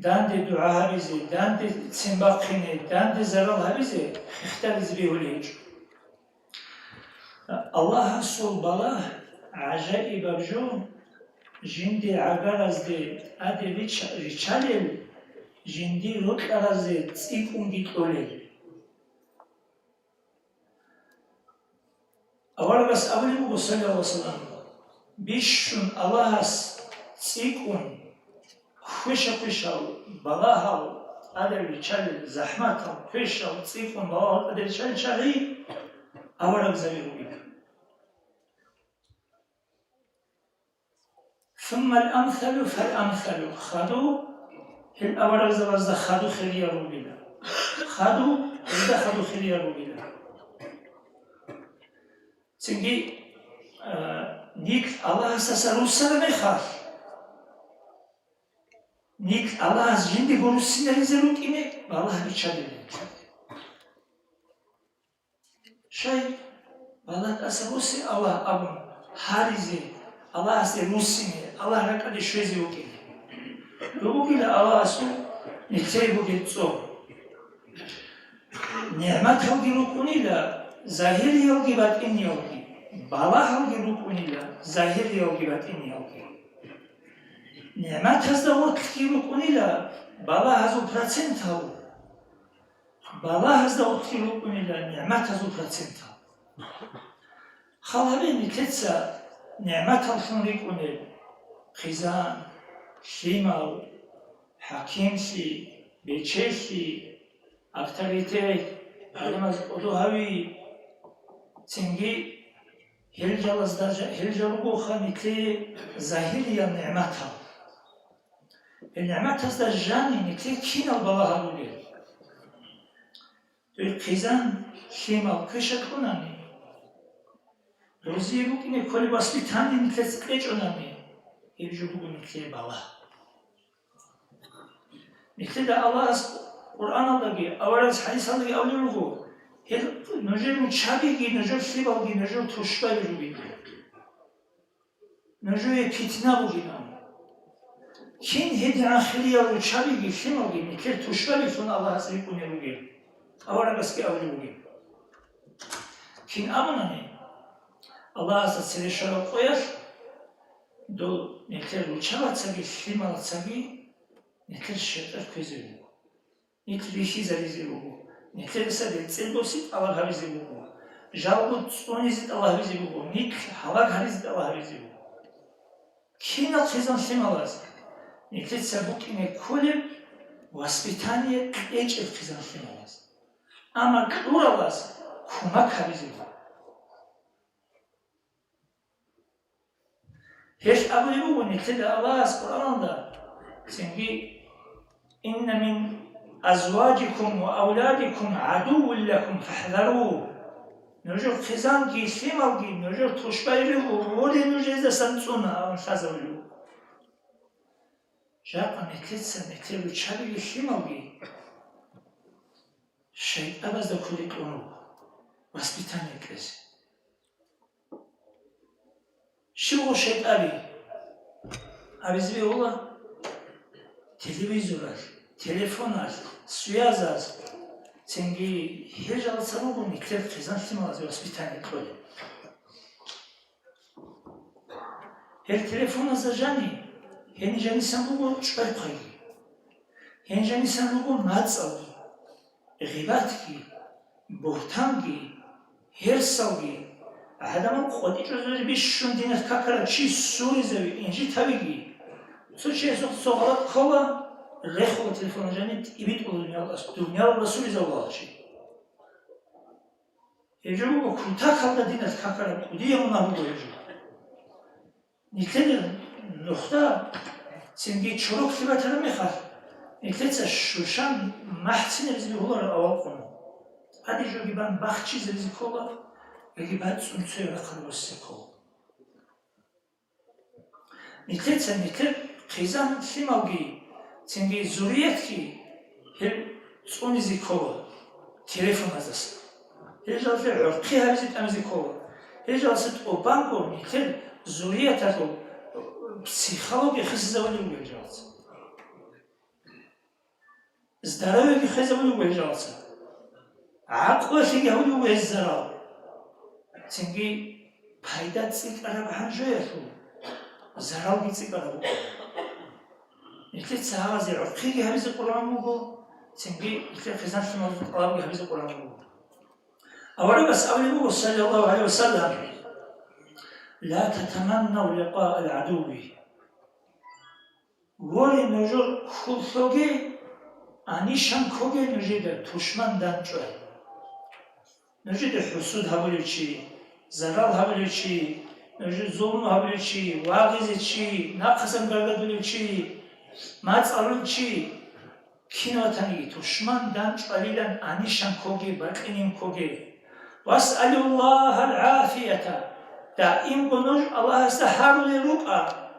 dandi dua habizi, dandi simbakini, dandi zaral habizi ihtariz bihulij. Allah sol bala acayip abjun jindi agarazdi adi richalel jindi rot arazdi tsik ungit olel. Avargas avlimu sallallahu aleyhi ve sellem Bishun Allahas tsikun khusha balahal adel chal zahmatam khusha tsikun balahal adel chal chali avarag zavirubi. ثم الأمثل فالأمثل خدو هل أورag zavazda khadu khiriya rubila khadu ilda khadu khiriya rubila. Çünkü nik Allah sasarusar mekhar. Nik Allah jindi gorusinleri zeruk ine Allah biçade. Şey Allah asarusi Allah abun harizi Allah ase rusini Allah rakade şezi oki. Bu bile Allah asu niktey bu getso. Nimet halgirukuniyle zahir yolgibat in yolgi. Bala halgirukuniyle zahir yolgibat in yolgi. Nimet hazda otkirukuniyle bala hazu procent hal. Bala hazda otkirukuniyle nimet hazu procent hal. Khalabi niketsa nimet halgirukuniyle khizan, shimal, hakimsi, beçesi, aktivite, adamaz oduhavi, çünkü helcalıqo xanitli zahiriya nimeta. نعمت از در جانی نکلی کین البالا هبولی توی قیزن خیمال کشت کنانی روزی بود اینه کلی باسبی تندی نکلی سکریج اونانی ایجو بگو نکلی بالا نکلی دا الله از قرآن aldagi اول از حدیث aldagi اولی رو گو نجر رو چابیگی نجر خیبالگی نجر توشبه رو بگی نجر پیتنا بگی کین هدی آخری رو چابیگی خیمالگی نکلی توشبه بیتون الله از ریکنی رو بگی اول از که اولی بگی کین امونانی الله از سری شراب قویش دو نکلی رو چاباتساگی خیمالتساگی نکلی شرطر کزی بگی نکلی خیزاریزی بگو نکلی ساده تسل بسید الله هریزی بگو جالبود سپونیزید الله هریزی بگو نک حلاق هریزید الله هریزی بگو کین الخیزان خیمال است نکلی سابق اینه کلی واسپیتانیه ایچ الخیزان خیمال است اما دور الله است کمک هریزی بگو هیچ اولی بگو نکلی الله است قرآن دا سنگی إن من أزواجكم وأولادكم عدو لكم فاحذروه نرجو خزان كي سيمال كي نرجو تشبيره وولي نرجو إذا سنتونا أو نخزولو جاقا نكتسا نكتبو تشابي سيمال كي شيء أبز دا كولي كونو واسبيتان يكلس شو شيء أبي زبي والله تلفزيون تلفون سوياز تنجي هيجا لصابو نكتب خزان احتمال زي واسبيتاني كله هل تلفون زجاني هني جاني سامبو شباب خير هني جاني سامبو ماتساوي غيباتكي بوهتانكي هيرساوي هذا ما خودي جزء بيشون دينه كاكرا شيء سوري زوي إنجي تابيجي سو شيء صغرات خلا رخو تلفون جاني يبيت الدنيا الرسول زوال شيء يجوا كنتا خلا دينه كاكرا ودي يوم نابو يجوا نكتر نختا سنجي شروق في بتر مخاف نكتر شوشان محسن رزق هو الأول قنو هذا جو جبان بخشي رزق هو يجبان سنتي رقم السكو نكتر خيزان في موجي سنجي زوريتكي هل سوني زيكوا تليفون هذا هل في عرقي هذا أمزيكوا هل صرت أوبانكو نكتر زوريتكو بسيخالوجي خيز زوالي ويجات ازدراوي خيز زوالي ويجات عقل شيء هولي ويزرع سنجي بايدات سيك أنا بحنجيته زراو بيتسيك أنا نكتب سهازي عقيقي هبز القرآن مبو سنجي نكتب خزان في موضوع القرآن هبز القرآن مبو أولا بس أولي مبو صلى الله عليه وسلم لا تتمنوا لقاء العدو ولي نجر خلصوغي أنيشان كوغي نجد تشمن دانجوه نجد حسود هبولي چي زرال هبولي چي نجد ظلم هبولي چي واغزي چي ناقصن برگدولي چي ماز أرون چي كينوتاني تشمن دانج قليلا أنيشان كوغي بقينين كوغي واسأل الله العافية دائم بنوش الله استحار لرقا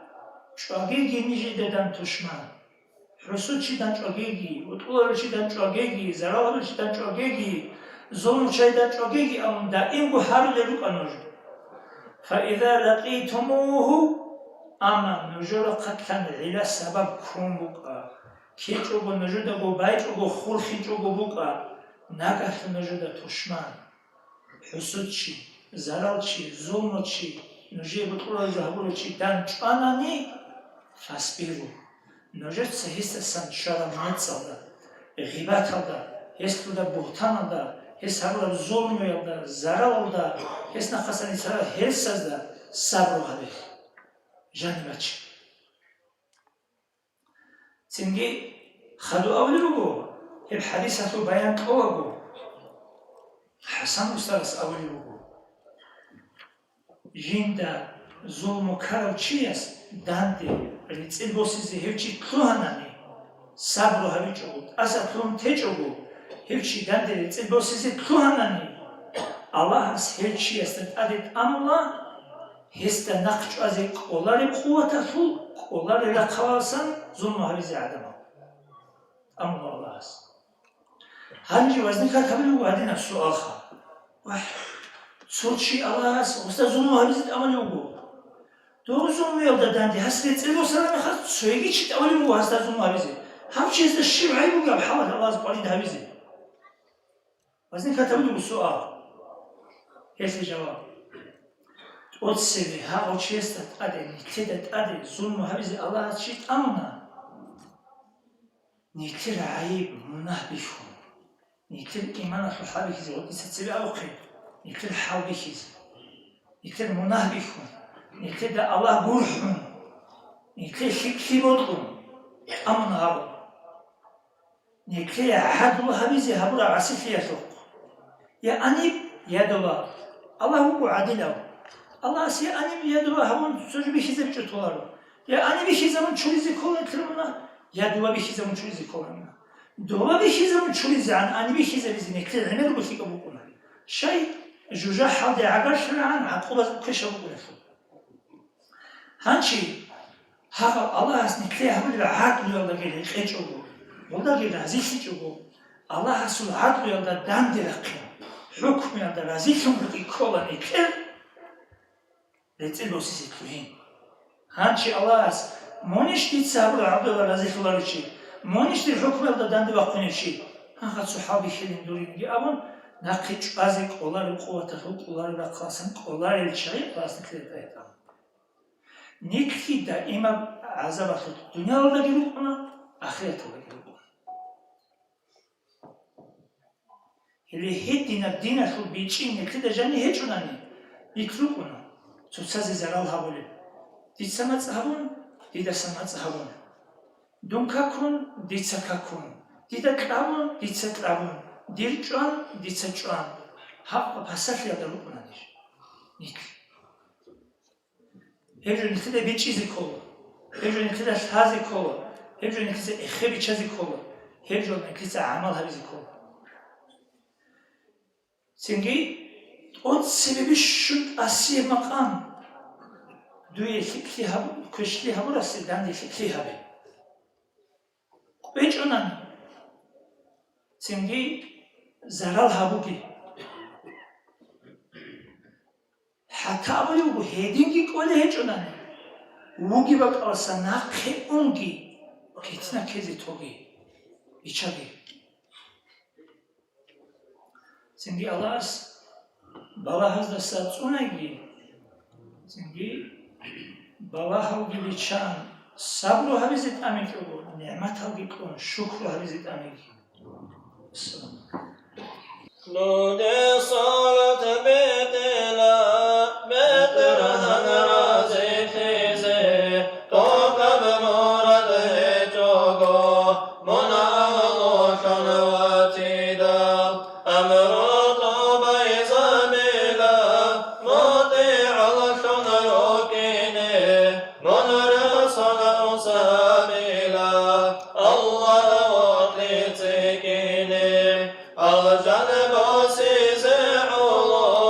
چاگيگي نجي دادن تشمن حسود چي دان چاگيگي وطولر چي دان چاگيگي زرال چي دان چاگيگي ظلم چي دان چاگيگي أم دائم بحار لرقا نوش فإذا لقيتموه أما نجور قتلا إلى سبب كون بقى كيچوغو نجودا غو بايچوغو خورخيچوغو بقى ناگهت نجودا تشمن حسود چي زرال چي ظلم چي نجي بطول زهبول چي دان چاناني فاسبيرو نجد سهيست سن شرم نتصل غيبات هذا هست ودا بهتان هذا هست هبول ظلم هذا زرال هذا هست نخسني سر هست هذا صبر هذا جاني بچه سنجي خدو أولي بگو الحديث هتو بيان قوة حسن مسترس أولي بگو جين دا ظلم و كارو چي است دانده ريتسل بوسيزي هيفشي كلوهناني صبر هبيجو أسا كلون تجوجو هيفشي داندي ريتسل بوسيزي كلوهناني الله هيفشي استدعت أملا هست نقش أزيك أولاري قوة فو أولاري لقواسا ظلم هبيزي عدما أملا الله هست هنجي وزن كاتبلو وهدينا السؤال خا سوتشي الله هست وستا ظلم هبيزي أملا يوجو doğru zulmü yolda dendi. Hasret o sana ne kadar söyledi çıktı. Öyle bu hasta zulmü bizi. Hem şeyde şivayı bu gibi havat Allah zbali da bizi. Bazı katabı bu sual. Hepsi cevap. O sevi ha o çeşit adı, nitedet adı zulmü bizi Allah çıktı amna. Nitir ayıp münahbihum. Nitir imana sahabihiz. O sebebi avqi. Nitir havbihiz. Nitir münahbihum. نكتب الله بورحون نكتب شكلي بطلون أمن هارو نكتب أحد الله هبيزي هبرا عسيف يسوق يا أنيب يا دولار الله هو عدله الله سي أنيب يا دولار همون سوجي بيشيزة بجتولارو يا أنيب بيشيزة من شوليزي كولن ترمنا يا دوا بيشيزة من شوليزي كولن دوا بيشيزة من شوليزي عن أنيب بيشيزة بيزي نكتب عمل بسيك أبوكونا شيء جوجا حاضي عقر شرعان عقوبة كش أبوكونا هنچی ها الله از نکته همون را عدل یاد گیره خیچو ودا گیره عزیزی چو الله اصل عدل یاد دند رقم حکم یاد عزیزم رقی کلا نکته رتل بسیزی توهین هنچی الله از مونیش دید صبر عبد الله عزیزی چی مونیش دید حکم یاد دند وقتی چی هنگاه صحابی خیلی دوری میگه اون نقیچ ازک اولار قوت حکم اولار رقاصن اولار الچای راست نکته ایتام نكفي دائما عذاب الدنيا ولا جلوبنا آخرة ولا جلوبنا. اللي هدينا بدينا شو بيجين نكتة جاني هجوناني يكلوبنا. شو تسازي زرال هابولي. دي سمات هابون دي دا سمات هابون. دون كاكون دي تسكاكون. دي دا كلامون دي تسكلامون. دي رجوان دي تسجوان. هاب بحساس يا جلوبنا نيش. نكفي. هجر نكتة بيتشيزي كولا، هجر نكتة شهازي كولا، هجر نكتة إخبي تشازي كولا، هجر نكتة عمل هبيزي كولا. سنجي، أود سبب شد أسير مقام. دوي فكري هب، كشلي هب راسي داندي فكري هبي. بيج أناني. سنجي، زرال هبوكي. حتى أولي وجو هيدينجي كله هيجونانه وجي بقى أصلا خيونجي كيتنا كذي توجي يشاجي سنجي الله بالا هذا ساتوناجي سنجي بالا هاوجي بيشان صبر هبيزت أمين كلو نعمة هاوجي كلون شكر هبيزت أمين السلام نود صلاة بيتنا بترهن رازي خيزي توقب مراد هجوغو منا أغلوشن واتيدا أمر طبي زميلا مطيع لشن روكيني منرسن أساميلا الله وطلي تكيني الجنب سيزي علو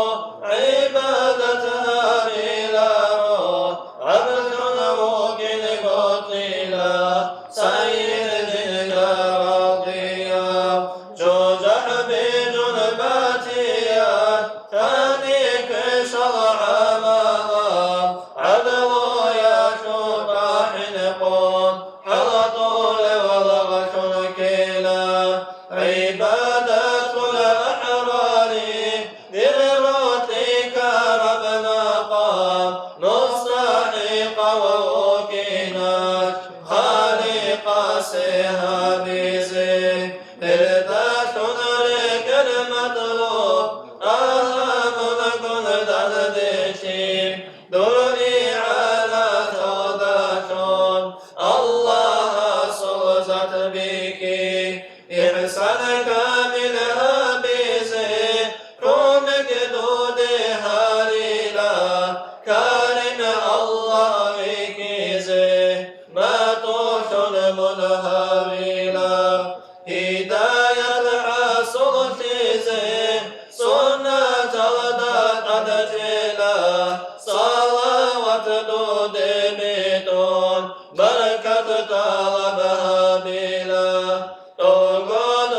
صلوات دود بيتون بركة طلبها بلا تقول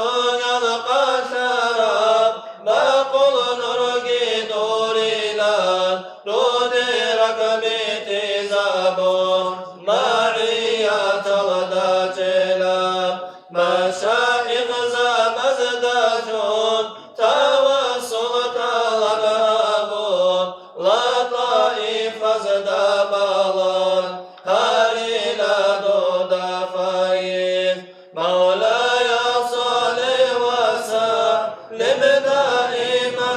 يلقى شراب بقول نرقي دوريلا تدرك بيتي زابون معية الدجلا مشايخ زمزدشون توسل طلبابون لطائف زدبالون هريلا دود فايز مولاي صل وسلم دائما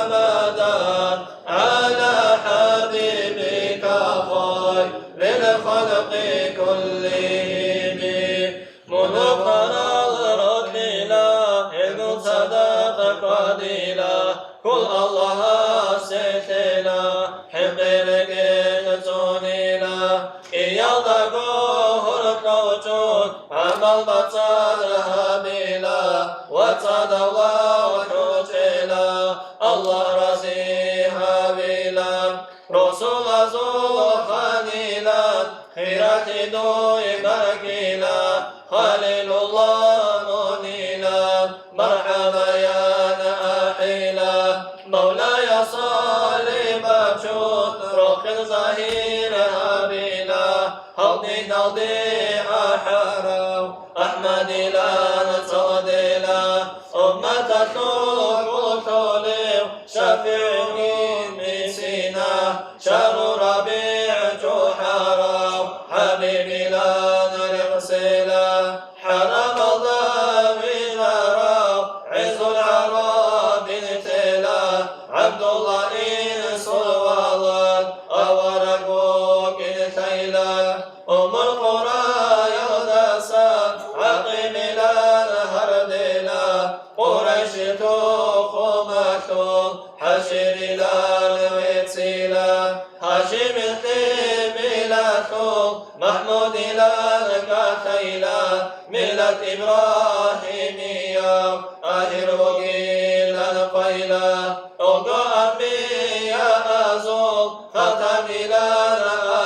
ابدا على حبيبك خير للخلق كلهم منقر الرد لا المصدق قديلا كل الله ستلا حبيبك تونيلا يلدقو هرقوتون عمل بطل هبيلا وطد الله وحوتلا الله رزيها بلا رسول زول خليلا خيرات دوي بركيلا خليل الله منيلا مرحبا يا ناحيلا مولاي صل بشوت روح ظهير هابيلا هودي نودي أحرم أحمد لا نصدلا أمة طول طولي شفيعي مسينا شهر ربيع حرام حبيبي لا نرسلا حرم الله من راب عز العرب انتلا عبد الله إن صوالات أورقوك انتيلا أم القرى يغدسا عقيم لا هردلا قريش تخمتون حشر لا نويتسلا هاشم القبلة محمود لا كتيلا ملة إبراهيمية أهر وقيل القيلا أوقع أنبياء أزول ختم لا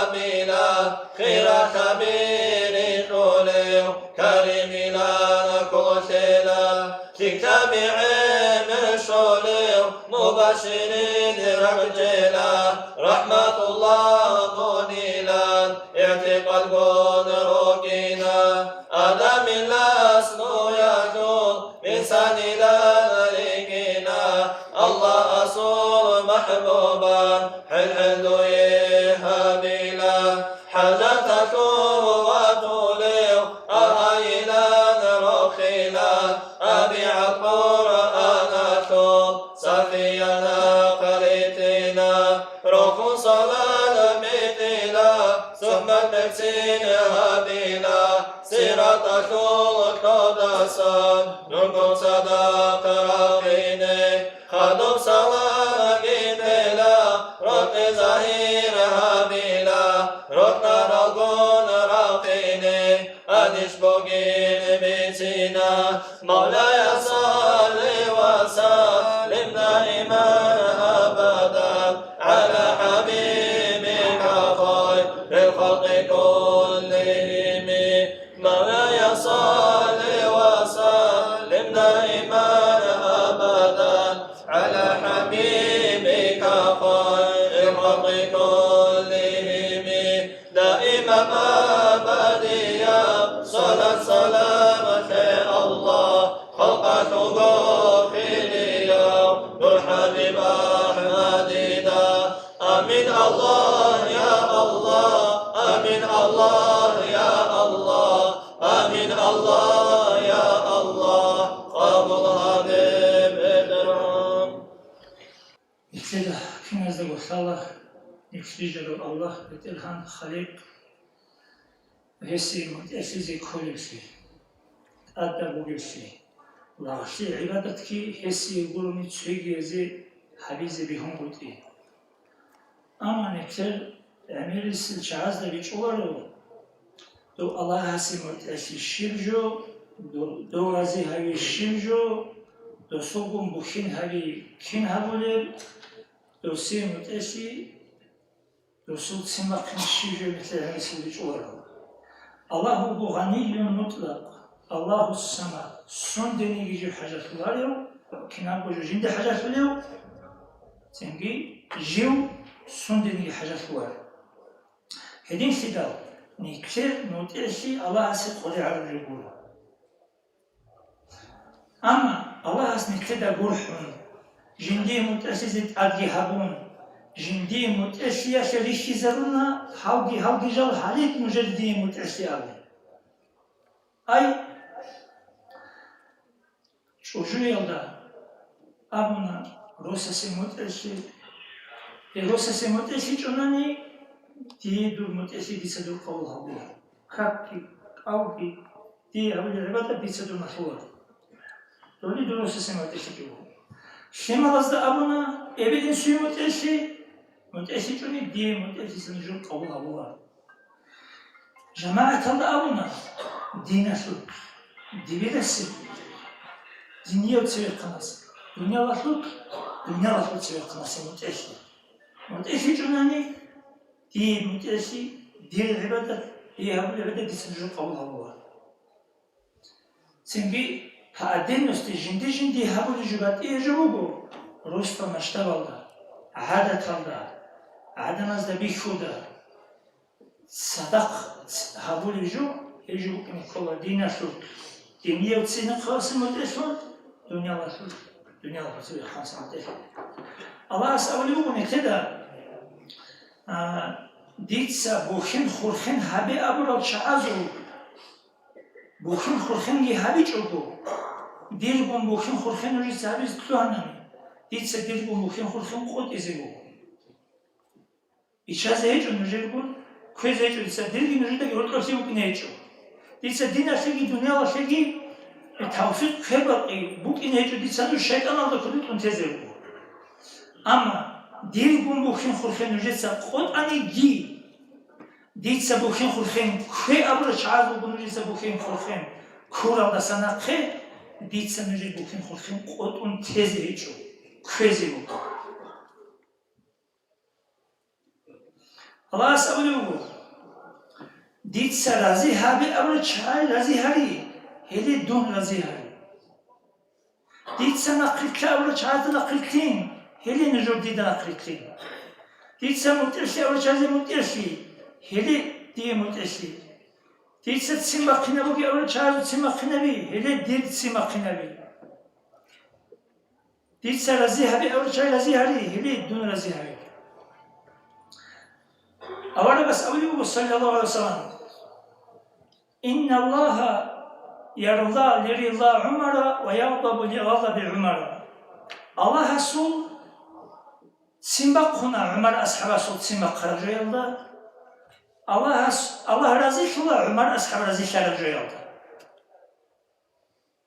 أميلا خير خبير قولي كريم لا كوتلا كتاب عمر شولي مبشرين رجلا رحمة الله منيلا اعتق القون روكينا آدم لاسنو يجول من سني لا نريكينا الله أصول محبوبا حل يهابيلا حاجتك وطولي أهيلا نروخيلا أبيع القرآن صفينا قريتنا روح صلاة ميتنا ثم المكسين هابينا صراطك القدسا نرقم صداق راقيني خدم صلاة جيتلا رد زهير هابيلا رد رقون راقيني أدش بوغين بيتنا مولاي صل وسلم دائما أبدا على حبيبك خير للخلق كلهم مولاي صل وسلم دائما أبدا على حبيبك خير للخلق كلهم دائما أبديا صلاة سلامة الله خلقته خيريا نور حبيب أحمد دا آمين الله يا الله آمين الله يا الله آمين الله يا الله قبلها بإكرام Mesela kimizde Allah, nefslice Allah, betelhan Halik, hesi mutesizi kolisi, adda bugilsi. Lahsi ibadet ki hesi guluni tsügezi habizi bihum buti. Ama nefsel emirisi çağızda bir çoğalı. Do Allah hasi mutesi şirjo, do razi havi şirjo, do sogum buhin havi kin havulir, do دوسي متأسي دوسوت سما خنشيجة مثل هذه الجوار الله هو غني مطلق الله السماء سندني يجي حاجة في اليوم كنا نقول جند حاجة في اليوم تنجي جيو سندني حاجة في اليوم هذين سيداو نكسر متأسي الله سيقضي على الجبور أما الله سنكتدا قرحون جندي متأسسة أديهابون جندي متأسية شريشي زرونا هاودي جال حاليك مجددي متأسية أي شوجو يلدا أبونا روساسي متأسي جناني دي دور متأسي بيسدور قول هابوها كاكي أوكي دي أول العبادة بيسدور محور دولي روساسي متأسي جوه شما غزدا أبونا إبدين سوي متأسي جوني دي متأسي سنجور قول هابوها جماعة الله أبونا دينا سوك دي بيرسي دنيا وتسوي القناص دنيا الله تسوي القناص متأسي جوناني دي متأسي دي العبادة هي هابو العبادة دي سنجور قول هابوها سنجي هادين نستي جندي هابو الجبات جوجو روستا مشتغلدا عادة الله عادة ناس بيخودا صدق هابو الجو يجو إن كل دينا سوق دنيا وتسينا خاص متأسون دنيا الله سوق دنيا الله سوق خاص متأسون الله أسأل يوم كده ديتسا بوخين خورخين هابي أبرد شعازو بوخين خورخين هابي جوجو دير بوم بوخين خورخين وجي سابيز تلوهنامي ديتسا دير بوم بوخين خورخين قوت إزيبو إيشاز هيجو نجير بون كويز هيجو ديتسا دير بي نجير دا يورد رفسي بوكين هيجو ديتسا دين أشيكي دنيا أشيكي التوفيق كبرقي بوكين هيجو ديتسا دو الشيطان الله كدوت انتزيبو أما دير بوم بوخين خورخين وجي سا قوت أني جي ديتسا بوخين خورخين كوي أبرا شعازو بون وجي سا بوخين خورخين كورا دا سناقه ديتسا نجي بوخين خورخين قوت انتزيبو كويزي بو الله أسأله ديتسا رازي هابي أبرا شعاي رازي هاري هلي دون رازي هاري ديتسا نقلت أبرا شعاي نقلتين هلي نجور ديدا نقلتين ديتسا متأسي أبرا شعاي متأسي هلي دي متأسي ديتسا تسيما قنابوكي أبرا شعاي تسيما قنابي هلي دير تسيما قنابي ديتسا رازي هابي أبرا شعاي رازي هاري هلي دون رازي هاري أولا بس أولي صلى الله عليه وسلم إن الله يرضى لرضا عمر ويغضب لغضب عمر الله سول سنبق هنا عمر أصحاب سول سنبق خرج يلدا الله رضي شو عمر أصحاب رضي خرج يلدا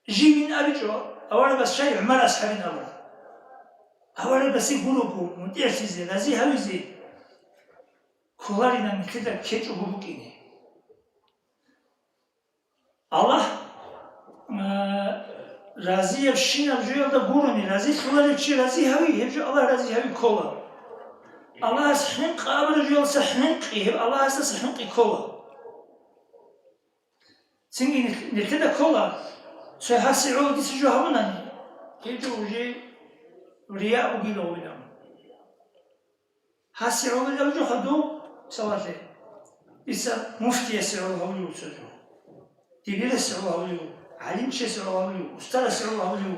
جي من أبي جو أولا بس شيء عمر أصحاب أول أولا بس يقولوا متأسسي رضي هوزي كلارنا نكتب كيتو بوكيني الله رازي يفشينا بجوال دا غورني رازي كلاري بشي رازي هوي يبجو الله رازي هوي كولا الله سحنق قابل جوال سحنقي الله سحنقي كولا سنجي نكتب كولا سوى هاسي عودي سجو هوناني يبجو وجي رياء وقيلو بينام هاسي عودي أبجو خدو سوالي إذا مفتي يسعوا هوليو سجوا تبير يسعوا هوليو علم شيء يسعوا هوليو أستاذ يسعوا هوليو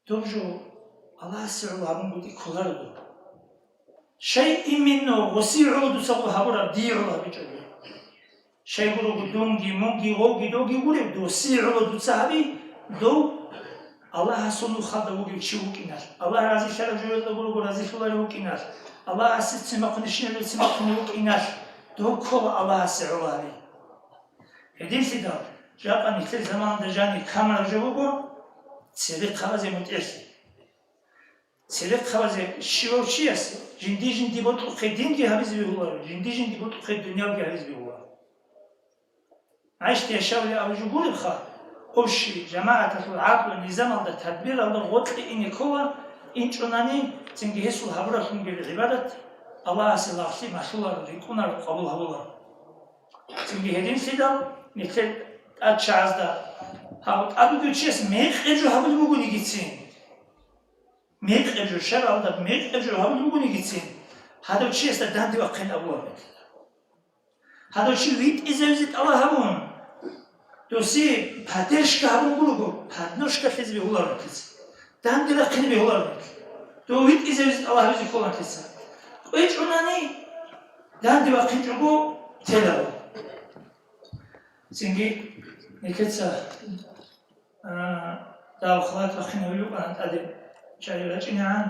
توجو الله يسعوا هابون بدي كلاردو شيء منه وسيعوا دو سقوا هابورا ديعوا هابيجوا شيء يقولوا دونجي مونجي غوجي دوجي يقولوا دو سيعوا دو سهبي دو الله سونو خدا وجي تشوكيناش الله رازي شرف جوال يقولوا رازي خلاه وكيناش الله أسيت سماقنا شنو سماقنا وكيناش دو كل الله سعوا عليه هدين سيدا جاءني كل زمان دجاني كاميرا جوابو سيرك خوازي متأسي سيرك خوازي شو شيء جندي بطل خدين جه هبز بيقولوا جندي بطل خد الدنيا جه هبز بيقولوا عشت يا شاولي أو جبور الخا أوشي جماعة العقل النظام هذا تدبير الله غطي إني كوا إنشوناني تنجي هسول هبرة من العبادة الله سلاسي مشهور يكون قبول هبولا تنجي هدين سيدا مثل أتشازدا هاوت أبو بيتشيس ميخ إجو هبول مغوني جيتسين ميخ إجو شرال دا ميخ إجو هبول مغوني جيتسين هذا بيتشيس دا داندي وقين أبوه هذا بيتشي ويت إزاوزيت الله هبون دوسي پاتشکا هبون بلوگو پادنوشکا خیز بیهولار نکیز داندی لقینی بیهولار نکیز دو وید ایزوزید الله بیزی کولان کیزا ایچ اونانی داندی وقین جوگو تلو سنگی نکیزا داو خلات وقین هولو قرانت اده چاری راجینی عن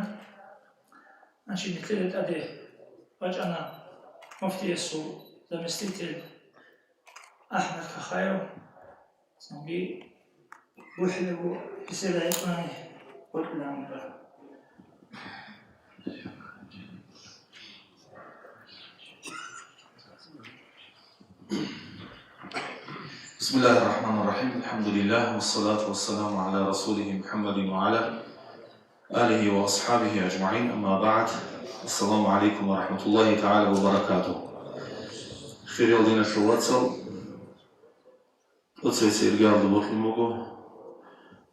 انشی نکیزت اده واج انا مفتی سو دمستیتل احمد كخير سنجي بوحلو يصير عيطاني قلت لهم بسم الله الرحمن الرحيم الحمد لله والصلاة والسلام على رسوله محمد وعلى آله وأصحابه أجمعين أما بعد السلام عليكم ورحمة الله تعالى وبركاته خير يالدين شو واتسل Отце Сергей Алдаботлимого,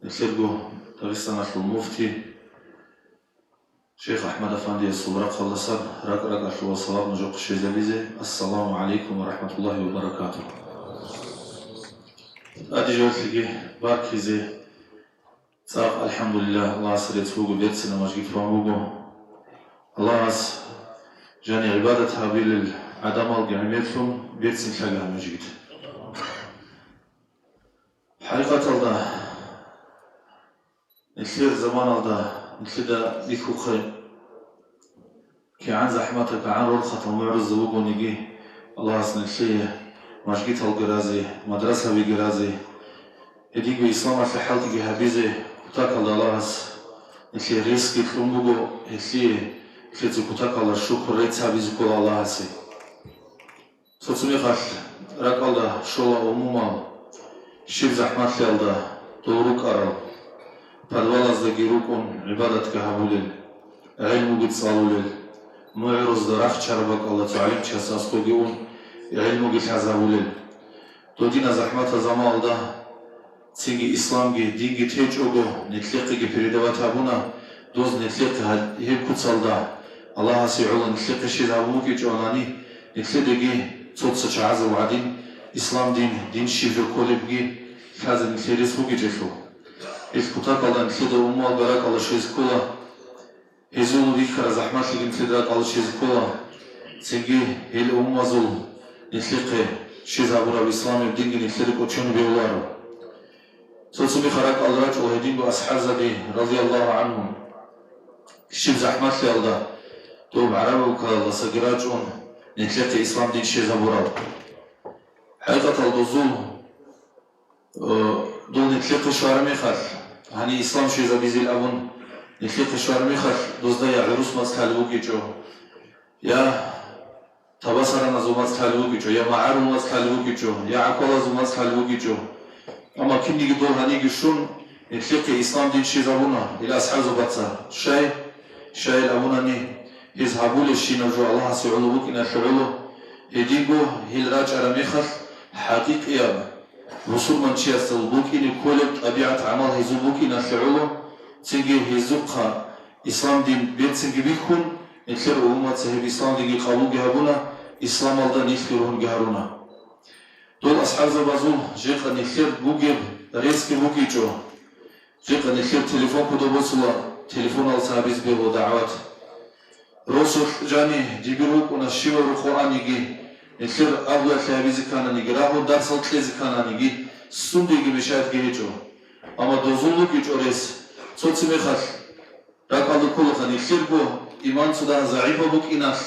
Нехлерго, Дагестана Муфти, Шейх Ахмад Афанди Субрак Халласар, Рак Ашлова Салам Нажок Шезавизе, Ассаламу алейкум ва рахматуллахи ва баракату. Адижотлиги, Баркизе, Цах, Альхамдулилlah, Аллах Сарет Фугу, Бетсина Мажгит Фамугу, Аллах Жани Ибадат Хабилил Адамал Гамметфум, Бетсин Хага Мажгит. حقيقة الله نثير زمان الله نثير بيكو خير كي عن زحمتك عن رخة ومعرض زوجو نجي الله أصلا نثير مشجيت الجرازي مدرسة بجرازي يديك بإسلام في حالتك هبيزة كتاك الله أص نثير ريسك تلومجو نثير كتاك الله الشكر ريت هبيزة كل الله أصي صوتني خاف رك الله شولا أموما شيب زحمت لالدا دورك أرى فالوالز دقيروكم عبادتك هبولل علم قد صالولل معرض درخ شربك الله تعلم شاساس قديون علم قد حزابولل دودينا زحمت زمان دا تيجي إسلام جي دين جي تيج أوجو نتلقي جي بريدوات هبونا دوز نتلقي هيب كتسال دا الله سيعولا نتلقي شيء هبوكي جواناني نتلقي جي صوت سشعز وعدين إسلام دين شيفر كولبجي هذا نتلقي سوقي جفو إذكتاك الله نتلقي أموال براك الله شيزكولا هزول ذكر زحمات لك نتلقي الله شيزكولا تيجي هل أموازول نتلقي شيز أبورا بإسلام الدين نتلقي أتشون بيولارو سوسمي خراك الله رجل وهدين بأصحاب زبي رضي الله عنهم شيب زحمات لي الله دوب عربك الله سجراجون نتلقي إسلام دين شيز أبورا حقيقة الدزول دول نتلقي شوارمي خل هني إسلام شيزا بيزي الأبون نتلقي شوارمي خل دوزدا يا عروس مسكالوكي جو يا تبصر نزو مسكالوكي جو يا معارو مسكالوكي جو يا عقولا زو مسكالوكي جو أما كم نيجي دول هنيجي شون نتلقي إسلام دين شيزا بونا إلى أصحاب زبطة شاي الأبونا ني يذهبوا للشين جو الله سيعلو بك نشعلو هديجو هيلراج أرمي خل حقيقي وصول من شيء سلبوكي نقولت أبيعت عمل هزوبوكي نفعله تيجي هزوقها إسلام دين بيت تيجي بيكون نخير أمة سهب إسلام دين قبول جهبونا إسلام الله نخيرهم جهرونا دول أصحاب زبازون جيقا نخير بوجب ريسك بوكي جو جيقا نخير تليفون كده بوصلا تليفون على سابيز بيبو دعوات رسول جاني جبروك ونشيور القرآن يجي نخير أبلا ثابيز كان نيجي راهو درس التلز كان نيجي سندي مشاهد جيجو أما دوزولو جيجو ريس صوت سميخال راكالو كله خاني نخير بو إيمان سودان ضعيفة بوك إناخ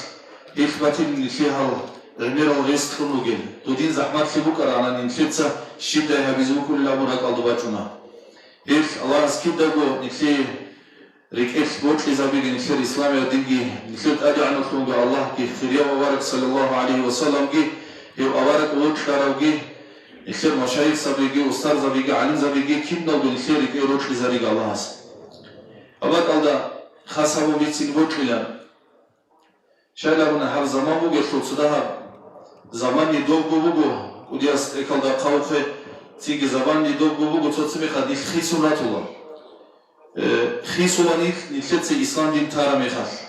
إخباتين نخيرها عميرا وريس خنوجين دودين زحمات في بكرة على نخيرتها شدة هبيزو كل لابو راكالو باتونا إخ الله أسكيد دابو نخير ريك بوت لزابيج نخير إسلامي ودينجي نخير أدي عنو خلوجا الله كي خيريا وبارك صلى الله عليه وسلم جي هي أبارك ووت خاروجي نخير مشايخ زابيجي أستاذ زابيجي علم زابيجي كم نو بنخير ريك روت لزابيج الله هس أبارك الله خاصة بيتسين بوتلا شايلا هنا هر زمان بوجي خلصدها زمان يدوب بوجو ودياس إكال دا قاوخه تيجي زمان يدوب بوجو تصمي خدي خيسونات الله خيسونات نتلت إسلام دين تارا مخاف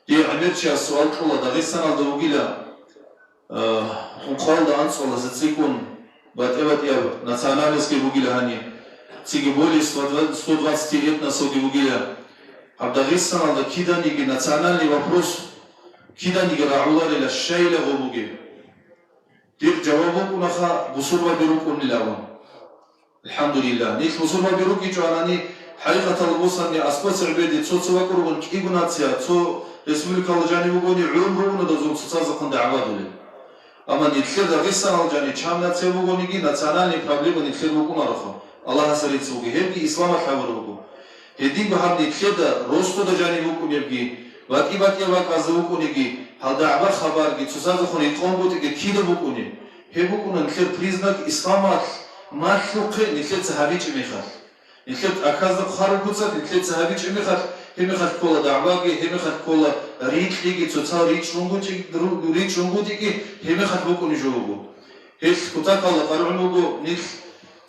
دي عمرتشي السؤال كله دا غيسان على دوجيلا قال دا أنس والله زتسيكون بات يا ناتشناليس كي بوجيلا هني تيجي بولي 120 лет на соги бугиля Абдагистан алда киданиги национальный вопрос киданиги раулар ила шайла гобуги дир жавабу кунаха бусурва бирук унилава алхамдулилlah ниш бусурва бирук ичанани حقيقة الوصل أسبس عبادي تصو وكرون كيبناتيا تصو республика алжани бугони умруна дазум сацазакун дa'вадуле ама нитхер Дагестан алжани чамнация бугониги национальные проблемы нитхер букунараха Allah hasaretse bugi hemgi islama khavru bugu hedin bahamni kheda rosto da jani bugu nebgi waqibati waqazu bugu negi halda'ba khabar gi tsusazu khoni qombuti gi kide bugu ne hebukun khir признак islamat mahluqe nikhet sahabich mikhar nikhet akazda kharugutsa nikhet sahabich mikhar hemikhat kola da'bagi hemikhat kola ritligi tsutsa richunguti gi hemikhat bugu ni jogu hes kutakalla qar'unugo nik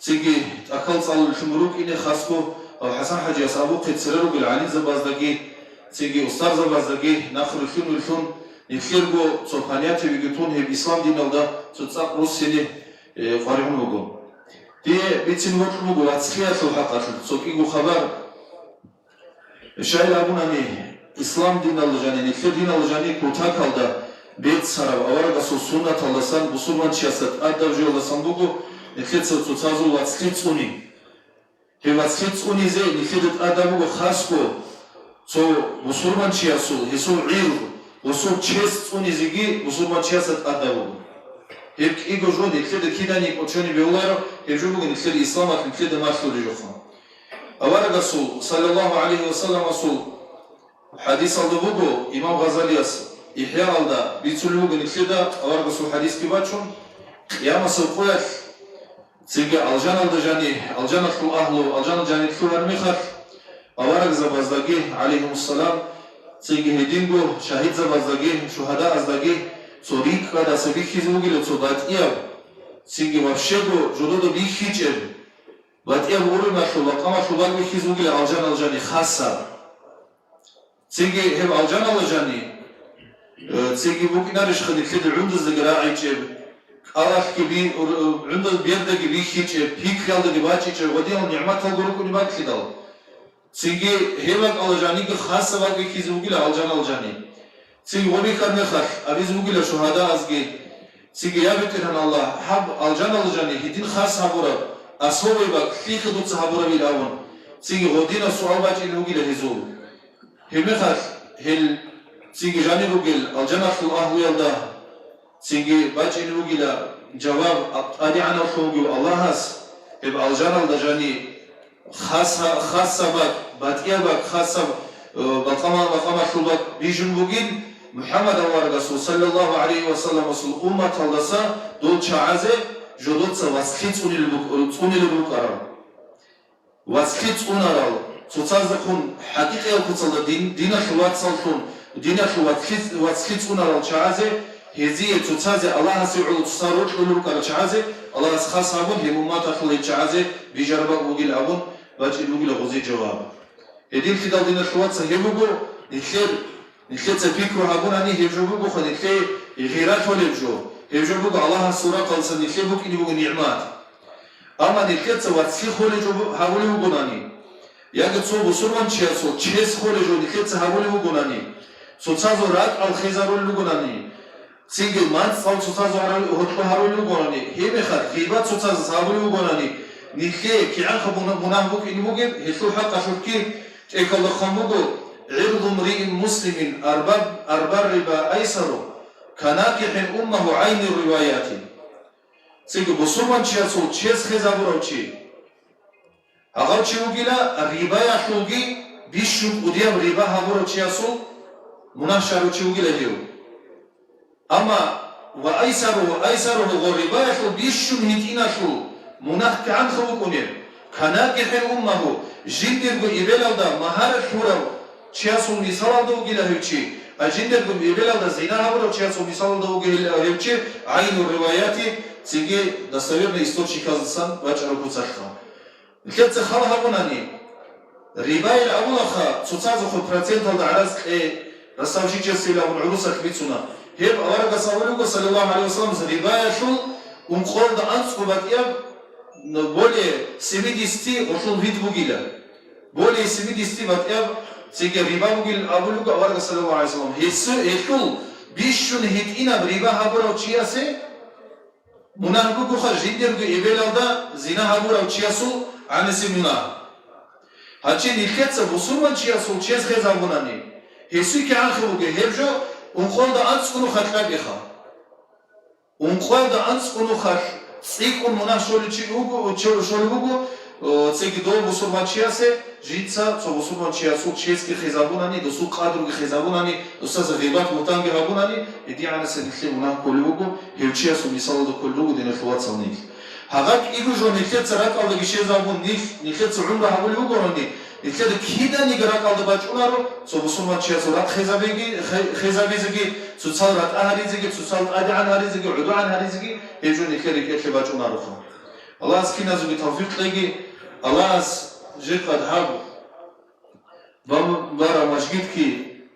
تيجي أكل صار الشمروك إني خاصكو أو حسن حاجة أصابو قد سررو بالعلي زبازدقي تيجي أستاذ زبازدقي ناخر الفن يخيرجو صبحانيات بيجتون هي الإسلام دين الله تتصاق روسيني قارئون وجو دي بيتين وقت وجو أتسخيا في الحقيقة تسوكيجو خبر شايل أبونا مي إسلام دين الله جاني نخير دين الله جاني كوتاك الله بيت سراب أورا قصو سنة الله سان بسرمان شياسات أدب جو الله سان بوجو نخيت سوتسازو واتسخيتسوني هي واتسخيتسوني زي نخيت آدمو خاصكو سو مسلمان شياسو هسو عيرو وسو تشيسوني زيجي مسلمان شياسات آدمو هيك إيجو جو نخيت كيداني كوتشوني بيولارو هيجو بقى نخيت إسلامات نخيت ماشلو لجوخان أولا رسول صلى الله عليه وسلم رسول حديث الدبوغو إمام غزالي إحياء الدا بيتسلوغو نخيت أولا رسول حديث كباتشون يا مسوقوات تيجي الجان الدجاني الجان الأهل الجان الجاني الثوار مخر أوارق زبازدقي عليهم السلام تيجي هدينجو شهيد زبازدقي شهداء أزدقي صوريك كذا سبيكي زوجي لتصوبات إياب تيجي وفشدو جدودو بيخيجر بات إياب وري ما شو لقما شو بال بيخي زوجي الجان الجاني خاصة تيجي هم الجان الجاني تيجي ممكن نرش خدي كده عند الزجراعي جيب الله كبير عند البيرد كبير خيج بيك خالد كباتشي ودي النعمة تلقوا كل ما تخدال تيجي هيبك الجاني كخاصة باقي كيزوجي الجاني تيجي وبي كرنا خر أبي زوجي لشهداء أزجي تيجي يا بكرنا الله حب الجاني هدين خاص هبورا أصوبي باق في خدوت هبورا بيلاون تيجي غدينا سؤال باقي لوجي لهزول هم خر هل تيجي جاني لوجي الجنة في الأهل يلدا تيجي باجي نوجي لا جواب أدي عنا خوجي الله هس يبقى الجنة الدجاني خاصة بات بات خاصة بقام شلبك بيجن بوجين محمد الرسول صلى الله عليه وسلم رسول أمة الله دول شعازة جدود واسكت أوني البكرة واسكت أونرال تتصدقون حقيقة وكتصل دين حوات صلتون دين حوات واسكت أونرال شعازة هذه تتصازي الله سيعود تصارط للوك على شعازة الله خاص أبون هم ما تخلي شعازة بيجربك وجيل أبون باجي وجيل غزي جواب هذه الخدال دين الخوات سهيبوجو نخيل تفكروا أبون أني هيجوبوجو خنخيل غيرات ولبجو هيجوبوجو الله سورة قال سنخيل بوك إني بوجو نعمات أما نخيل تواتسي خولجو هاولي بوجو ناني ياجد صوب سرمان شياسو تشيس خولجو نخيل تهاولي بوجو ناني سوتسازو رات الخيزارو بوجو ناني سيجي مات صار سوتسازو هتبه هاولي بوجو ناني هي بخير غيبات سوتسازو هاولي بوجو ناني نخيل كيعان خبونا منافق إني بوجو هسلو حق شوكي إكال خمبوجو عرض امرئ مسلم أرباب ربا أيسر كناكح أمه عين الروايات سيجي بسرمان شياسو تشيس خيزابو روشي أغاو تشيوغيلا الربا يحوغي بيشوك وديام ربا هابو تشياسو مناشارو تشيوغيلا هيو أما وأيسره غربا يحو بيشوك هتينا شو مناح كعان خوكونير كناكح أمه جندر بإبلا دا مهار الحورو чиасул мисалда угила хевчи ажиндер гум ибелалда зина хабро чиасул мисалда угила хевчи айну риваяти циги достоверный источник азсан вачаро куцахха летце хал хабунани рибайл абулаха цуцазу проценталда араз расавшича силабун урусак бицуна хеб аварга савалуга саллаллаху алейхи вассалам рибая шул умхолда анскубат яб более 70 ушул вид бугиля. Более 70 ватъяб циге риба бугил абулуга аварга саллаллаху алейхи вассалам. Хессу ехул бишшун хитина риба хабурав чиясе мунах бугуха жиндергу ибелалда зина хабурав чиясул анеси мунах. Хачин илхетса бусурман чиясул чияс хезабунани. Хессу ки анхи буги хебжо умхолда анскуну хатлабиха. Умхолда анскуну хатл цикун мунах шолибугу цеги дол бусурман чиясе жица цо бусурман чиясул чески хезабунани досу қадруги хезабунани досаза ғибат мутанги хабунани иди анасе нихли мунах колибугу хевчиясу мисалда колибугу денехлуат салник хагак игу жо нихлеца ракалдаги шезабун нихлеца умра хабулибугу рони нихледа кидани ракалда бачунаро цо бусурман чиясу рат хезабезеги цуцал рат ахаризеги цуцал адиан харизеги удуан харизеги хевжо нихледа кетле бачунароха Allah скиназуги тавфиқ леги Allah жиқад хаб бара машгитки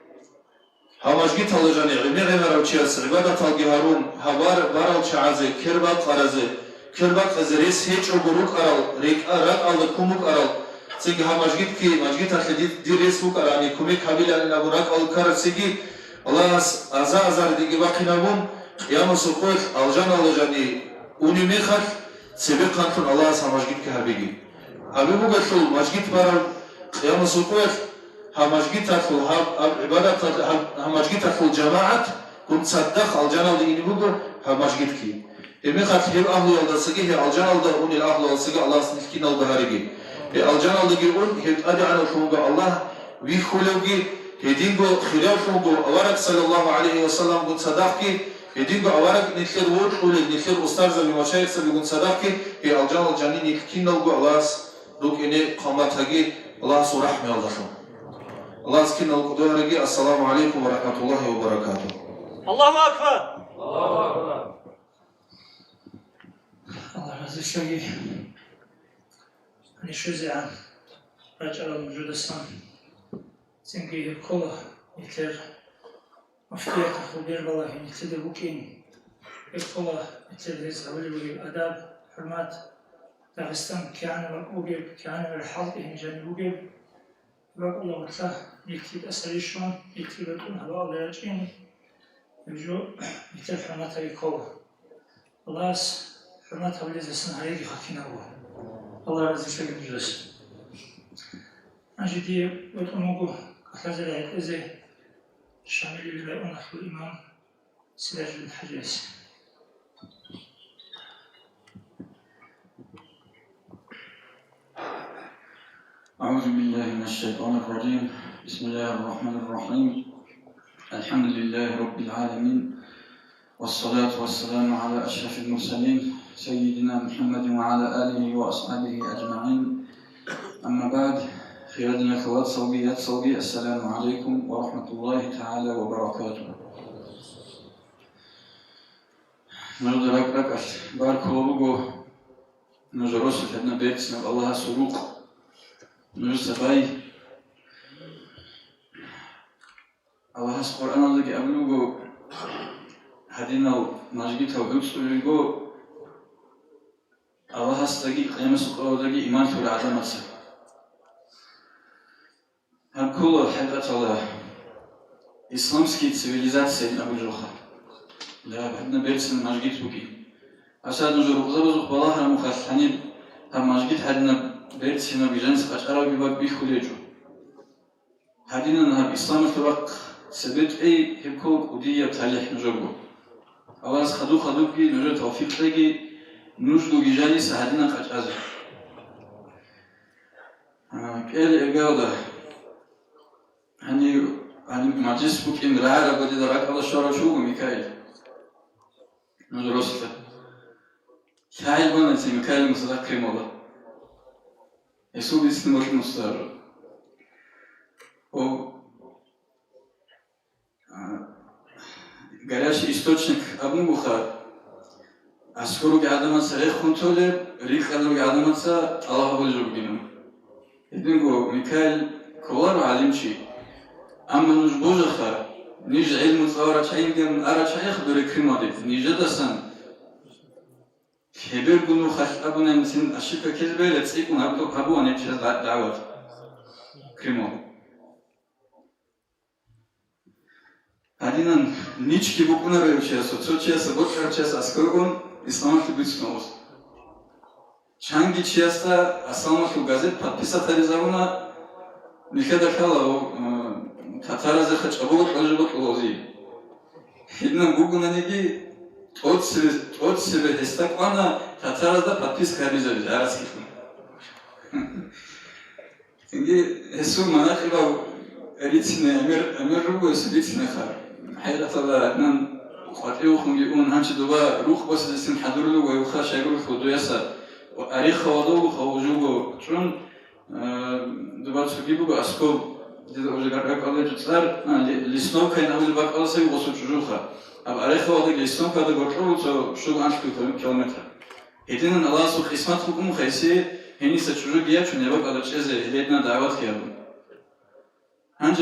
хамашгит алажани ғимеғимарав чияс ғибадат алги харун хабар барал чаазе кербат қаразе рес хеч огурук арал рак алда кумук арал цеги хамашгитки машгит ахли ди рес бук арани кумик хабилани набу рак ал кар цеги Allah азар диги бақинабун ямасу қойх алжан алажани уни мехал себеб қантун Allah хамашгитки хабиги Habibu gatul masjid baral qiyam suqoh ha masjid atul ha ibadat ha masjid atul jamaat kun saddaq al janal di bugu ha masjid ki emi khatir ahlu yaldasıge he al janal da unil ahlu yaldasıge Allah sınıfkin al baharigi al janal da un he adi ala şuga Allah vi khulugi hedingo khilaf şugo avarak sallallahu aleyhi ve sellem kun saddaq ki hedingo avarak nitler vur khulul nitler ustaz ve maşayikh sabi kun saddaq ki he al janal janin nitkin al Allah Duk ini qamatagi Allah surahmi Allah'ım. Allah skin al-Qudarigi. Assalamu alaikum wa rahmatullahi wa barakatuh. Allahu Akbar. Allahu Akbar. Allah razı olsun. Hani şu zaman Rajal'ın Judasan çünkü kola yeter maftiye takılır vallahi yeter de bugün kola yeter de zavali adab hürmet داغستان كان الأوجب كان الحظ إنجان الأوجب بقى الله وتلا يكتب أسريشون يكتب لكم هذا الله يجين يجو يكتب حرمتها يكوه الله حرمتها وليز السنة هيجي خاكينا هو الله رزي شكل مجلس أجدي وتأموكو كحلازة لعيك إزي شامل إلى أنخ الإمام سراج بن حجاز أعوذ بالله من الشيطان الرجيم بسم الله الرحمن الرحيم الحمد لله رب العالمين والصلاة والسلام على أشرف المرسلين سيدنا محمد وعلى آله وأصحابه أجمعين أما بعد خيرنا أخوات صوبي السلام عليكم ورحمة الله تعالى وبركاته نرد رك بارك الله نجرس لنا بيتنا الله سروق نجسباي الله سبحانه وتعالى أبلغو هدينا ماجيت وحسولغو الله استجي قيام سقراودغي إيمان في العظمة هم كل حقة الله إسلامسكي цивилизация أبلغها لا بدنا بيتنا ماجيت بوكي أساد نجور غزبزق بالله مخالفين هم ماجيت هدنا بيتنا بيجنس أشعر بباب بيخوليجو هدينا نهار إسلام الفرق سبت أي هبكوك ودية بتاليح نجربو أولاس خدو كي نجر توفيق لكي نجدو جيجاني سهدينا قاج أزر كالي إقاودا هني مجلس بوك إن رعارة بدي دراك الله شارع شوكو ميكايل نجر رسلة كايل بانا سي ميكايل مصدق كريم الله يسوع باسم مش مستعار. горячий источник обнугуха, а скоро гадамаса рехунтоле, рихаду гадамаса Аллах божубину. Идинго Микаэль Колару алимчи, амма нуж божаха, ниж илму цаварачаингем арачаях дурекримадит, нижедасан. Хебер гуну хашабунем син ашика кезбелет сикун абду кабу анечез дават. Кримо. Адинан нички букунарев чесо, цо чесо, бокар чесо, аскоргон исламати бицнос. Чанги честа асламату газет подписатели завуна михеда хала татаразе хачабот ажбот лози. Иднан гугунанеги от себе хестаквана татаразда подписка обязательно арасхифун. Инги хесу манахиба ритсине амер ругу ритсине хар. Хайратала аднан خاطئهم يقولون هنش دوا روح بس دستن حضروا ويخاش يقولوا خدوا يسا وأريخ خواضو خوجوجو شون دوا تسوقيبو أسكوب دل أوجع قال جتلار لسنو كان أول باك الله سوي وصل شجوخا أب أريخ خواضو لسنو كذا قرطو تو شو عنش كيلومتر هيدين الله سو خدمات حكومة خيسي هني سجوجو بيا شون يبقى على شيء هيدنا دعوات كيابو هنج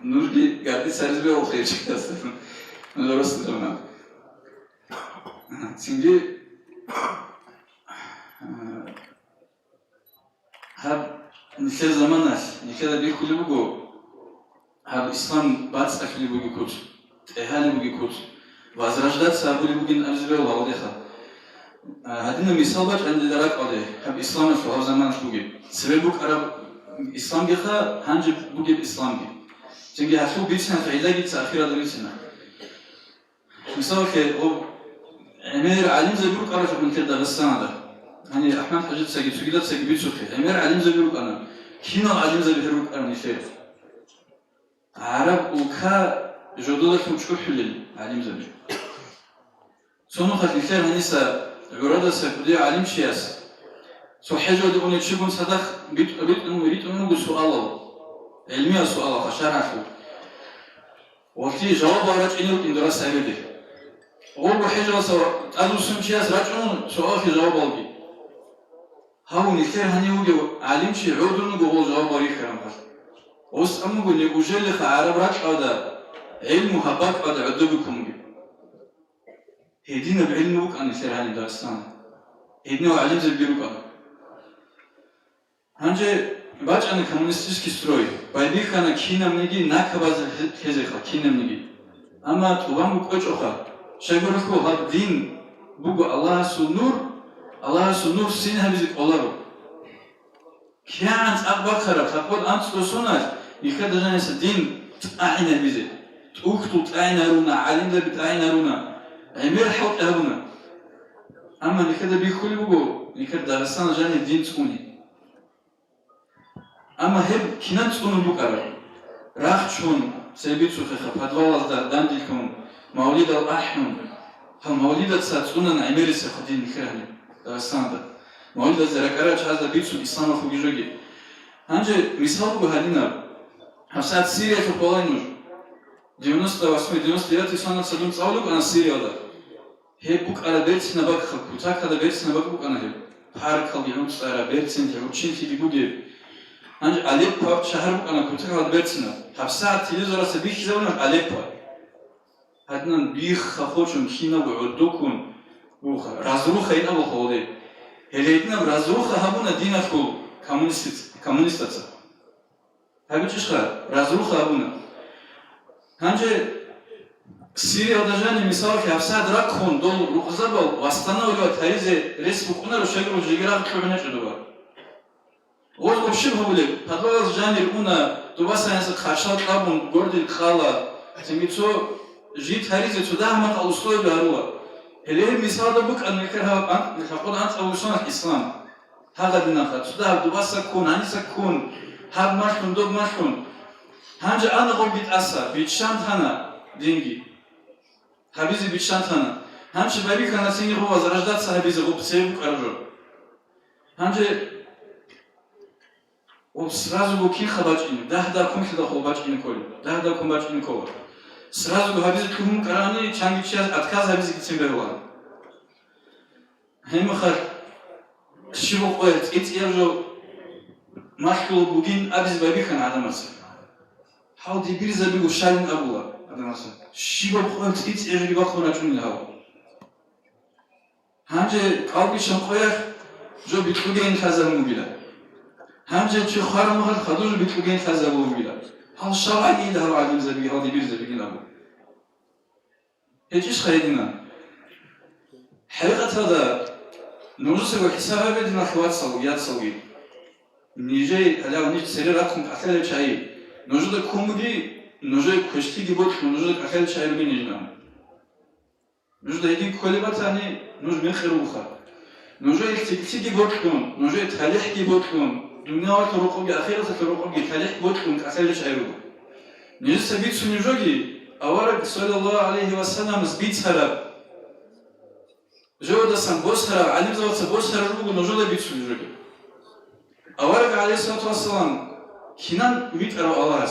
نورجي قاعد يسرز بيه وخير شيء كذا Doğrusu durma. Çünkü hep nice zamanlar, nice de bir kulübü bu. Hep İslam batsa kulübü kut, ehali bu kut. Vazrajdatsa kulübü arzı var olayha. Hadine misal baş endilerak olay. Hep İslam'ın şu zaman bu gibi. Sebep bu Arap İslam gibi hangi bu gibi İslam gibi. Çünkü hep bu bir sene fiile gitse ahirada bir sene. مثال که او امیر علیم زبیرو کارش من کرده دستانه. hani Ahmet Hacı segi sugidat segi bir çok. Emir alim زبیرو کنه. کینا علیم زبیرو کنه نیست. عرب اوکا جدوده که مشکل حلیل علیم زبیر. سونو خاطر هنیسا عراده سکودی علیم شیاس. سو حجو دی اونی چیکون صدق بیت اونو بسؤال علمی سؤال خشارعشو. وقتی جواب آرچ اینو این درست سعیدی. او به حجر سوا ادوسم چیاس رجعون سؤال کی جواب آلگی. هاو نیکه هنیوگی علیم چی عودونو گوگل جواب آری کرم کرد. اوست امو گلی اوجلی خعرب رج آده علم و حباک آده عدو بکمگی. هدین بعلم بک آن نیکه هنی داستان. هدین و علیم زبیرو کنه. هنچه باج آن کمونیستیسکی ستروی. باید خانه کینم نگی نکباز هزی خا کینم نگی. اما توبام بکوچ آخه. شاید کو هر دین بگو الله سنور سین همیشه کلارو. کیانت ابکره خود آنت دوستانش یکی دژانیست دین آینه بیزه. توکت آینه رونا علیم دبیت آینه رونا. امیر حق رونا. اما یکی دبی خولی بگو یکی داستان جانی دین تونی. اما هب کینان تونو بکره. راحتشون سبیت سوخه پدوال از دندی کن. مولد الأحمد هم مولد ساتسونا نعمري سخدين كهني داستاندا مولد زركارا هذا بيتسو إسلام خوجي جوجي هنجي مثال بهالينا هفسات سوريا في بولينوج 98-99 سنة صدوم صاولوك أنا سوريا ده هي بوك على بيتنا بق خبوتاك على بيتنا بق بوك أنا هي بارك اليوم صار بيتنا يوتشين في بيجودي هنجي عليك باب شهر بوك أنا كوتاك على بيتنا هفسات تلفزيون سبيك زمان عليك باب هدنن بیخ خودشون کینا بعدوکن روخ رازروخ این ابو خوده هلیتنا رازروخ همون دین افکو کمونیستات هبی چیش خر رازروخ همون هنچه سیری آدجانی مثال که هفصد رک خون دل روخزر با وستانه ولی تایز رس بکنه رو شگر و جگران کبنه شده بار اوز گفشیم هولی پدوال از جانی اونا دو بس اینس خشات قبون گردی خالا تیمیتو جيت هريزة تدعم الأسلوب الأروع. هليه مثال بك أن يكره أنت نقول أنت أوصان الإسلام. هذا بناخد تدعم دباس سكون هني سكون هاد ماشون دوب ماشون. هنج أنا قول بيتأثر بيتشانت هنا دينجي. هبيزي بيتشانت هنا. هنج بري كنا سيني هو زرجدات سهبيزي غوب سيبك أرجو. هنج وسرازو بكين خباج إنه ده كم كده خباج إنه كله ده كم باج إنه كله. сразу габизит кум карани чанги час отказ габизит цимберла. Хемахар шибо qo'yat etiyarjo mashg'ul bugün abiz babikan adamasa. How the birza bigu shalin abula adamasa. Şibo qo'yat etiyarjo bakona chunla. Hamje qalbishon qo'yar jo bitlugen khazar mubila. Hamje chi kharamhal khaduj bitlugen khazar mubila. Hal shar'i ila adim zabi how the birza bigin abu. Hiç khaydina. حقيقة هذا نوجس وحسابه بدنا خوات صويات صوي نيجي على ونيج سرير أكون أكل شيء نوجد كومدي نوجد كشتي جبوت نوجد أكل شيء بيننا نوجد هيدين كلمات يعني نوجد من خيروخا نوجد تكتي جبوت نوجد تخليح جبوت دنيا وتروقوا بأخيرة تروقوا بتخليح جبوت أكل شيء نيجي سبيت سنجوجي أورك صلى الله عليه وسلم سبيت هرب جو دستان بوسهر علم زوات بوسهر روغ نوجودا بيتسوجوغ أورك عليه الصلاة والسلام كنان ويت أرو الله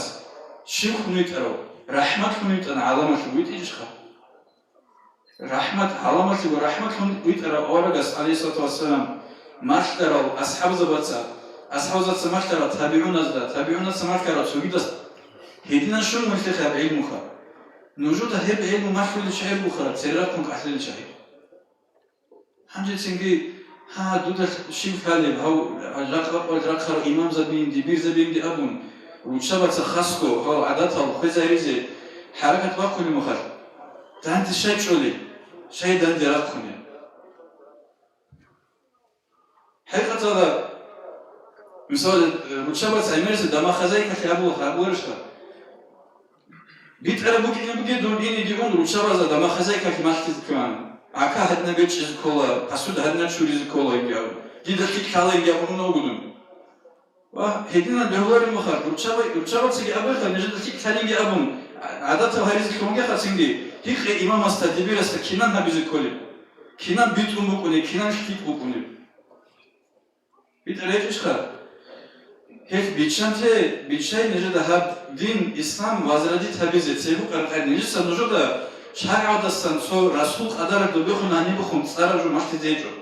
شيخ ويت أرو رحمة ويت أنا علامة ويت إيشخا رحمة علامة ورحمة ويت أرو أورك عليه الصلاة والسلام ماشترو أصحاب زبطة ماشترو تابعون ماشترو سويدس هدينا شو مفتخر علمها نوجودا هب علم ماشترو لشعير بخرا تسيراتكم كأحلى الشعير همچنین سنگی ها دوتا شیف حالیم هاو رقر امام زبین دبیر زبین دی ابون روشبات خاصکو هاو عادت هاو خزایریزه حرکت واقعی مخر دند شاید شولی شاید دند رق کنی حقیقت هذا مثال روشبات ایمرس دما خزای که ابو رشته بیت عربو که نبودی دون اینی دیون روشبات دما خزای که ماستیز کنن Aka hadna geçiz kola, pasud hadna çuriz kola ingiyav. Didatik kala ingiyav onu ogudun. Va hedina devları mahar. Uçava sigi abaka nejdatik kala ingiyavun. Adata hariz konga khasingi. Hikre imam asta dibir asta kinan habiz koli. Kinan bitum bukuni, kinan ştik bukuni. Bit arayışka. Hek bitşay nejda hab din İslam vazradi tabiz etsebu qarqad nejsa nojoda شرع دستان سو رسول قدر دو بخون هنی بخون سر جو مشت زیجو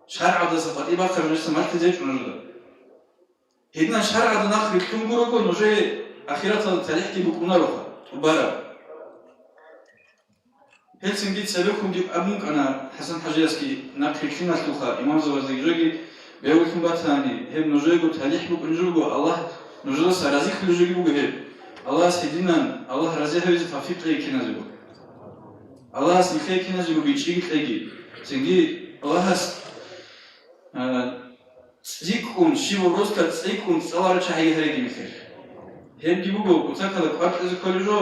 شرع دست فتی با خرجست مشت زیجو نجدا هیدنا شرع دو نخ ریختون برو کو نجه اخیرات تاریخ کی بکنه رو بارا هیچ سنگیت سبب کن دیو ابون کنا حسن حجاز کی نخ ریختین اشتوخا امام زوازی جوگی بیاویتون باتانی هم نجه گو تاریخ بکنه جو گو الله نجدا سرازی خیلی جوگی بگو هید الله سیدینان الله رازی هویز تفیق کی نزیگو الله has nikhe kina jigo bichigi khegi sengi Allah has zikun shivo rosta zikun salar chahi heregi mikher hem gibugo utakala kwart ezikolijo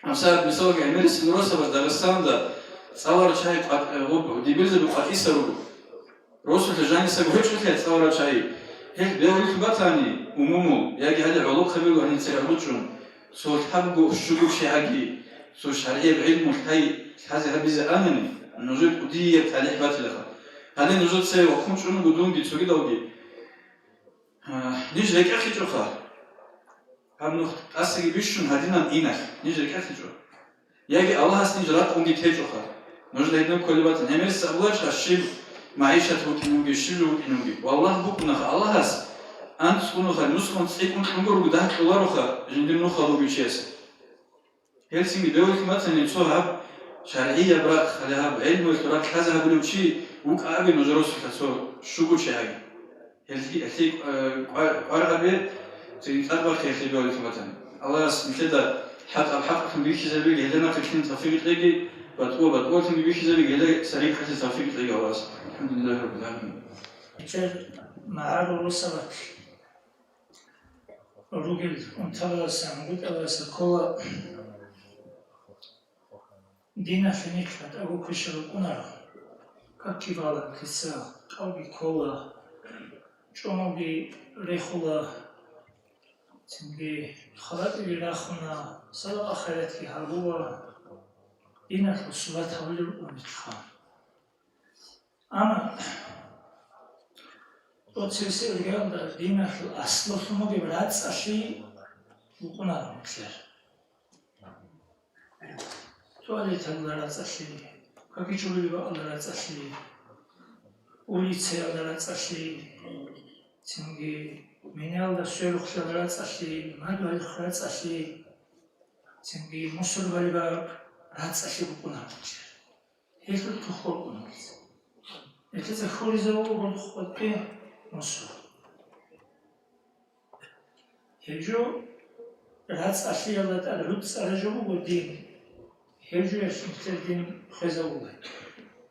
amsad misal ge emeris rosa bas Dagestanda salar chahi rob dibirze bi qatisa rob rosa jani sa gochul salar chahi hem beul batani umumu yagi hada ulub khabiru an tsirabutun so habgo shugu shihagi سو شرعي بعلم الحي هذا هبز أمني نجود قدية تعليق بات لها هذا نجود سي وخم شنو بدون دي تسوي دوجي نيجي لك أخي جوخا هم نخ أسرع بيشون هدينا إينك نيجي لك أخي جو يجي الله هس نيجي رات أمي تيجوخا نجود هيدنا كل بات نمرس أبوش هالشيء معيشة وكنوجي شيل وكنوجي والله بكون الله هس أنت تكونوا خا نسخن تسيكون تنقروا بدهك الله روخا جندين نخالو بيشيس هلسنجي دولة مثلا يصورها شرعية براك خليها بعلم ويختراق هذا هقوله شيء وك أبي نجروس في كسر شو قول شيء هاي هلسي قارئ تنتظر خير دولة مثلا الله مثلا حق في بيش زبير هلنا كتير تفيق تلاقي بدو في بيش زبير هلا سريع كتير تفيق تلاقي الله الحمد لله رب العالمين. معارو وصلت روجل انتظر سامود الله سكوا دينا فنيكت أبو كشر أنار ككيفالا كسا أو بكولا شو بي ريخولا تنبي خلات بيراخنا صلاة آخرت في هالوا دينا الصلاة هولي الأمتخان أما وتسيسي اليوم دينا الأصل ثم ببلاد أشي بقنا مثل Tualet alaratsashli, kakichuli alaratsashli, ulice alaratsashli, tingi minel da sölux alaratsashli, madwal alaratsashli, tingi musul balibak ratsashli bukunarch. Hezul tukhol kunarch. Etze khurizavu bukhotke musul. Hejo ratsashli alaratsashli alajovu budin. Hevjuyeş müşterinin xezavule,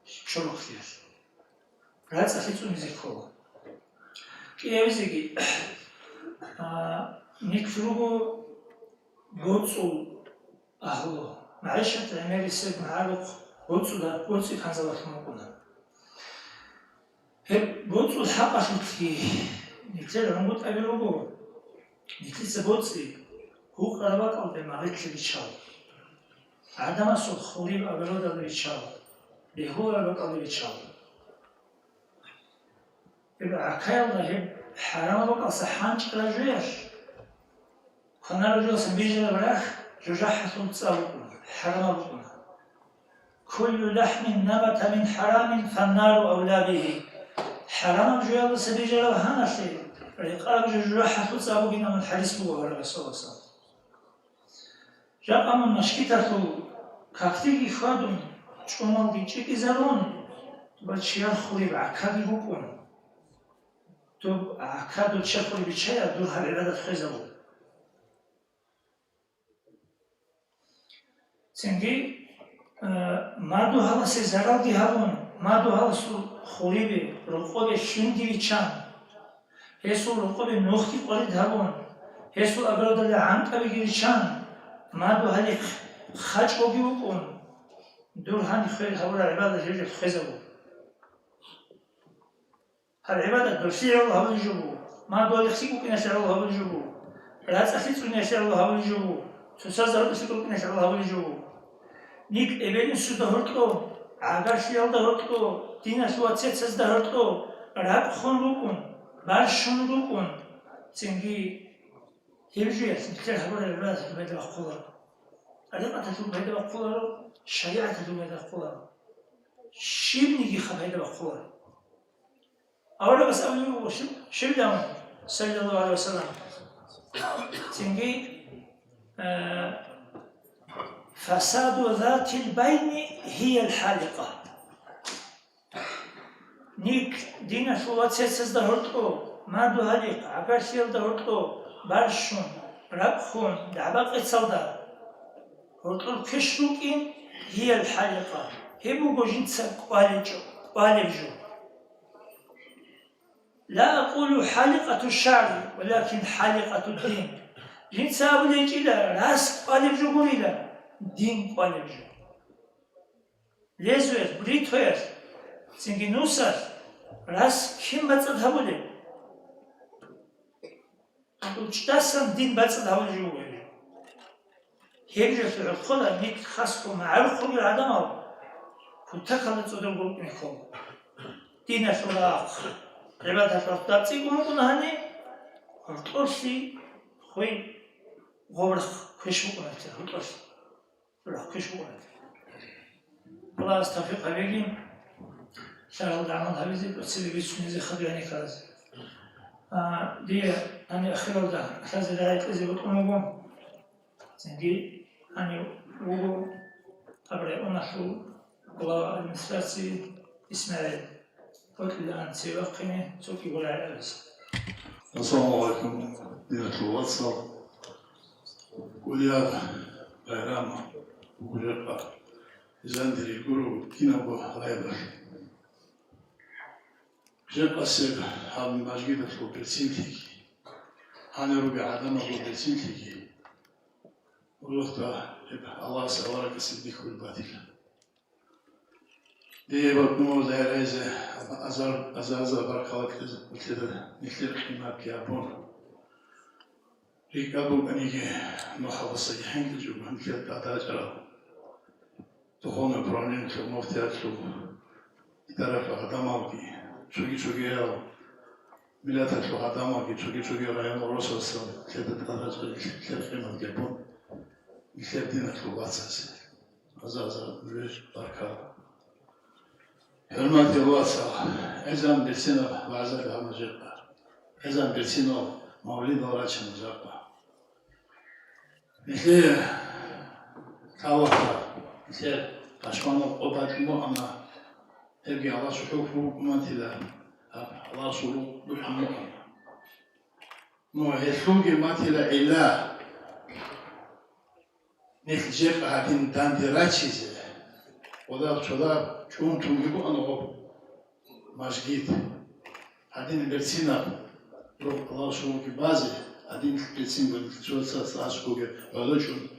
çoluklar. Rahat afitun zikro. Ki evzegi, nikrubu botsul ahlo. Maişet emerisi maaluk botsu kanzalaşma kuna. Hep botsul haqaşitki. Nikler rambut abilogo. Niklise botsi. Huk arabak aldı mağitli biçal. عدم صد خوری و ابرود الریچال بیهور بق الریچال يبقى عكايل ده حرام بقى صحانش رجويش كنا رجوع سنبيجي لبراخ جوجاحة تصاوب حرام بقى كل لحم نبت من حرام فالنار أولى به حرام جويل سنبيجي لبهانا شيء ريقاب جوجاحة تصاوب من الحديث بقى ورغة صلى الله عليه وسلم جاء من مشكلته كاكتيجي خادم شمال دي تشيكي زالون بتشير خوري بعكادي بكون تب عكادو تشخوري بتشير دور هالعبادة خزبو سنجي ما دو هلا سيزارال دي هالون ما دو هلا سو خوري بي رقوبة شندي بيشان هسو رقوبة نوختي قريد هالون هسو أبرد اللي عنك بيجيشان ما دو هالي خاج بوجي بكون دور هاني خير هؤلاء العبادة جيجي خزبو هالعبادة دور سير الله بالجبو ما دو يخسيبو كنا سير الله بالجبو راس أخيط كنا سير الله بالجبو تسازر بسيكو كنا سير الله بالجبو نيك إبين سودا هرتو عاقر شيال ده هرتو دينا سوات سيد ده هرتو راب خون بكون بارشون بكون تنجي هيرجي نكتر هؤلاء العبادة بيد الأخوة أدم أتتون بيد الأخوة شريعة تتون بيد الأخوة شيب نيجي خب بيد الأخوة أولا بس أولي شيب دام صلى الله عليه وسلم تنجي فساد ذات البين هي الحالقة نيك دينا شوات سيد ده هرتو ما دو هاليق عقار شيال ده هرتو بارشون ربخون دعبق اتصودا هرتول كشروكين هي الحالقة هبو جنسا قوالجو لا أقول حالقة الشعر ولكن حالقة الدين جنسا أوليج إلى راس قوالجو قوليلا دين قوالجو ليزوير بريتوير سنجي نوسر راس كم بتصد هبولي وتشتاسن دين بتصد هبولجو هيجي في الخلا نيك خاصكم مع الخل العدم كنت خلت صدر قلت نكون دين شراق عبادة فرطات سيكون كنا هني هرطوشي خوي غورخ كشو قنات هرطوشي فرح كشو قنات الله استفيق عليهم شاء الله دعمان هبيزي بسيبي بيسوني زي خبياني كاز دي أنا أخيرا ده كاز دعاية كازي بطنوبهم زندي أنا وقو أبرع أنحو الله المثلثي إسماعيل قلت الآن سيوقني سوكي ولا عرس السلام عليكم دينة الواتساب وليا غيراما وقلقا زندري قرو كينابو غيبر جاء السيد هذا المجيدة لو برسينتيكي هاني ربي عدم لو برسينتيكي والوقت الله سأورك الصديق والباطل دي بقنو زي رئيسة أزازة بركات مثل قيمات يابون ريكابو أنيجي نوحة الصيحين تجوب مثل التعتاجرة تخون برانين تلو مفتيات تلو إدارة فقداماوكي شوكي هاو ملاتة تلو قداماوكي شوكي غيان الرسول صلى الله عليه وسلم مثل التعتاجرة مثل قيمات يابون مثل دينة الواتساس azazat müreş barka. Hürmetli olsa, ezan bilsin o vaazı yapacaklar. Ezan bilsin o mavlid uğraşacaklar. Misli tavakta, misli taşmanlık obatımı ama hep Allah suhuk hükümetiyle, Allah suhuk hükümetiyle. Muhessugi hükümetiyle ilah, nefcek hadin dandiraçize, o da çoğlar çoğun gibi anı masjid, hadin bersina, Allah suhuk bazı, hadin bersina, çoğsa askuge, ölçün,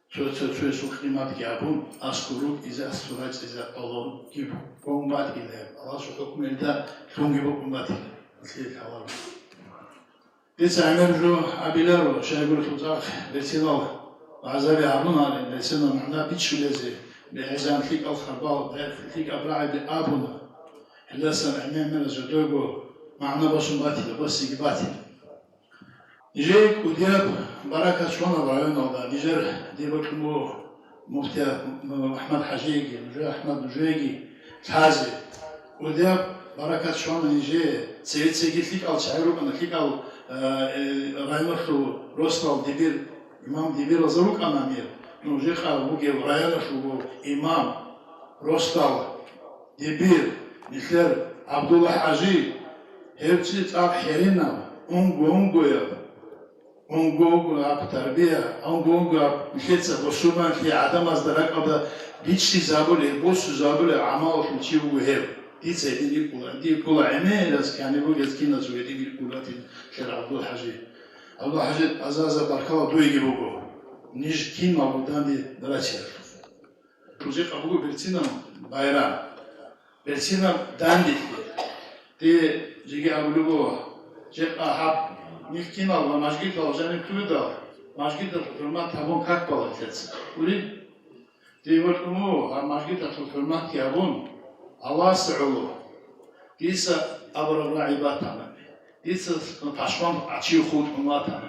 çoğsa suhlimat yapın, askuruk ize asturaj ize Allah gibi, kombat ile, Allah suhuk hükümetiyle, çoğun gibi hükümetiyle, misli Allah. Geçen gün abiler o şey görüntüler bersina عزابي عبونا لسنا معنا بيتشولزي بعزام فيك أو خرباء فيك أبراعي بأبونا إلا سمع من الزدوغو معنا بسم باتي بس يباتي نجيك ودياب بركة شونا بعيون الله نجر ديبكمو مفتي أحمد حجيجي نجي أحمد نجيجي حازي ودياب بركة شونا نجي سيد سيجي فيك أو شعيروك أنا فيك أو رايمرخو روستال ديبير İmam Dibir Azaruk anamir, Nujekha bu Gevrayana şu bu İmam Rostal Dibir, Nişler Abdullah Hacı, hepsi tak herina, ungu yap terbiye, ungu yap nişetse boşuman ki adam azdarak ada biçti zabule, boş zabule amal şu çivu her. Dice di kula emelas yani bu gezkin azvedi bir kulatin şer Abdullah Hacı. Allah Hacı azaza barkava duy gibi bu. Niş kim abudan di dalaçer. Projek abu Berçina bayram. Berçina dandik. Di jigi abu bu. Jek ahab niş kim Allah masjid alacağını kuyuda. Masjid hürmet tabun kalk balıkçısı. Uli di vurtumu masjid hürmet yabun. Allah sağolu. Disa abra ibadet tamam. Disa taşman açıyor khud umatan.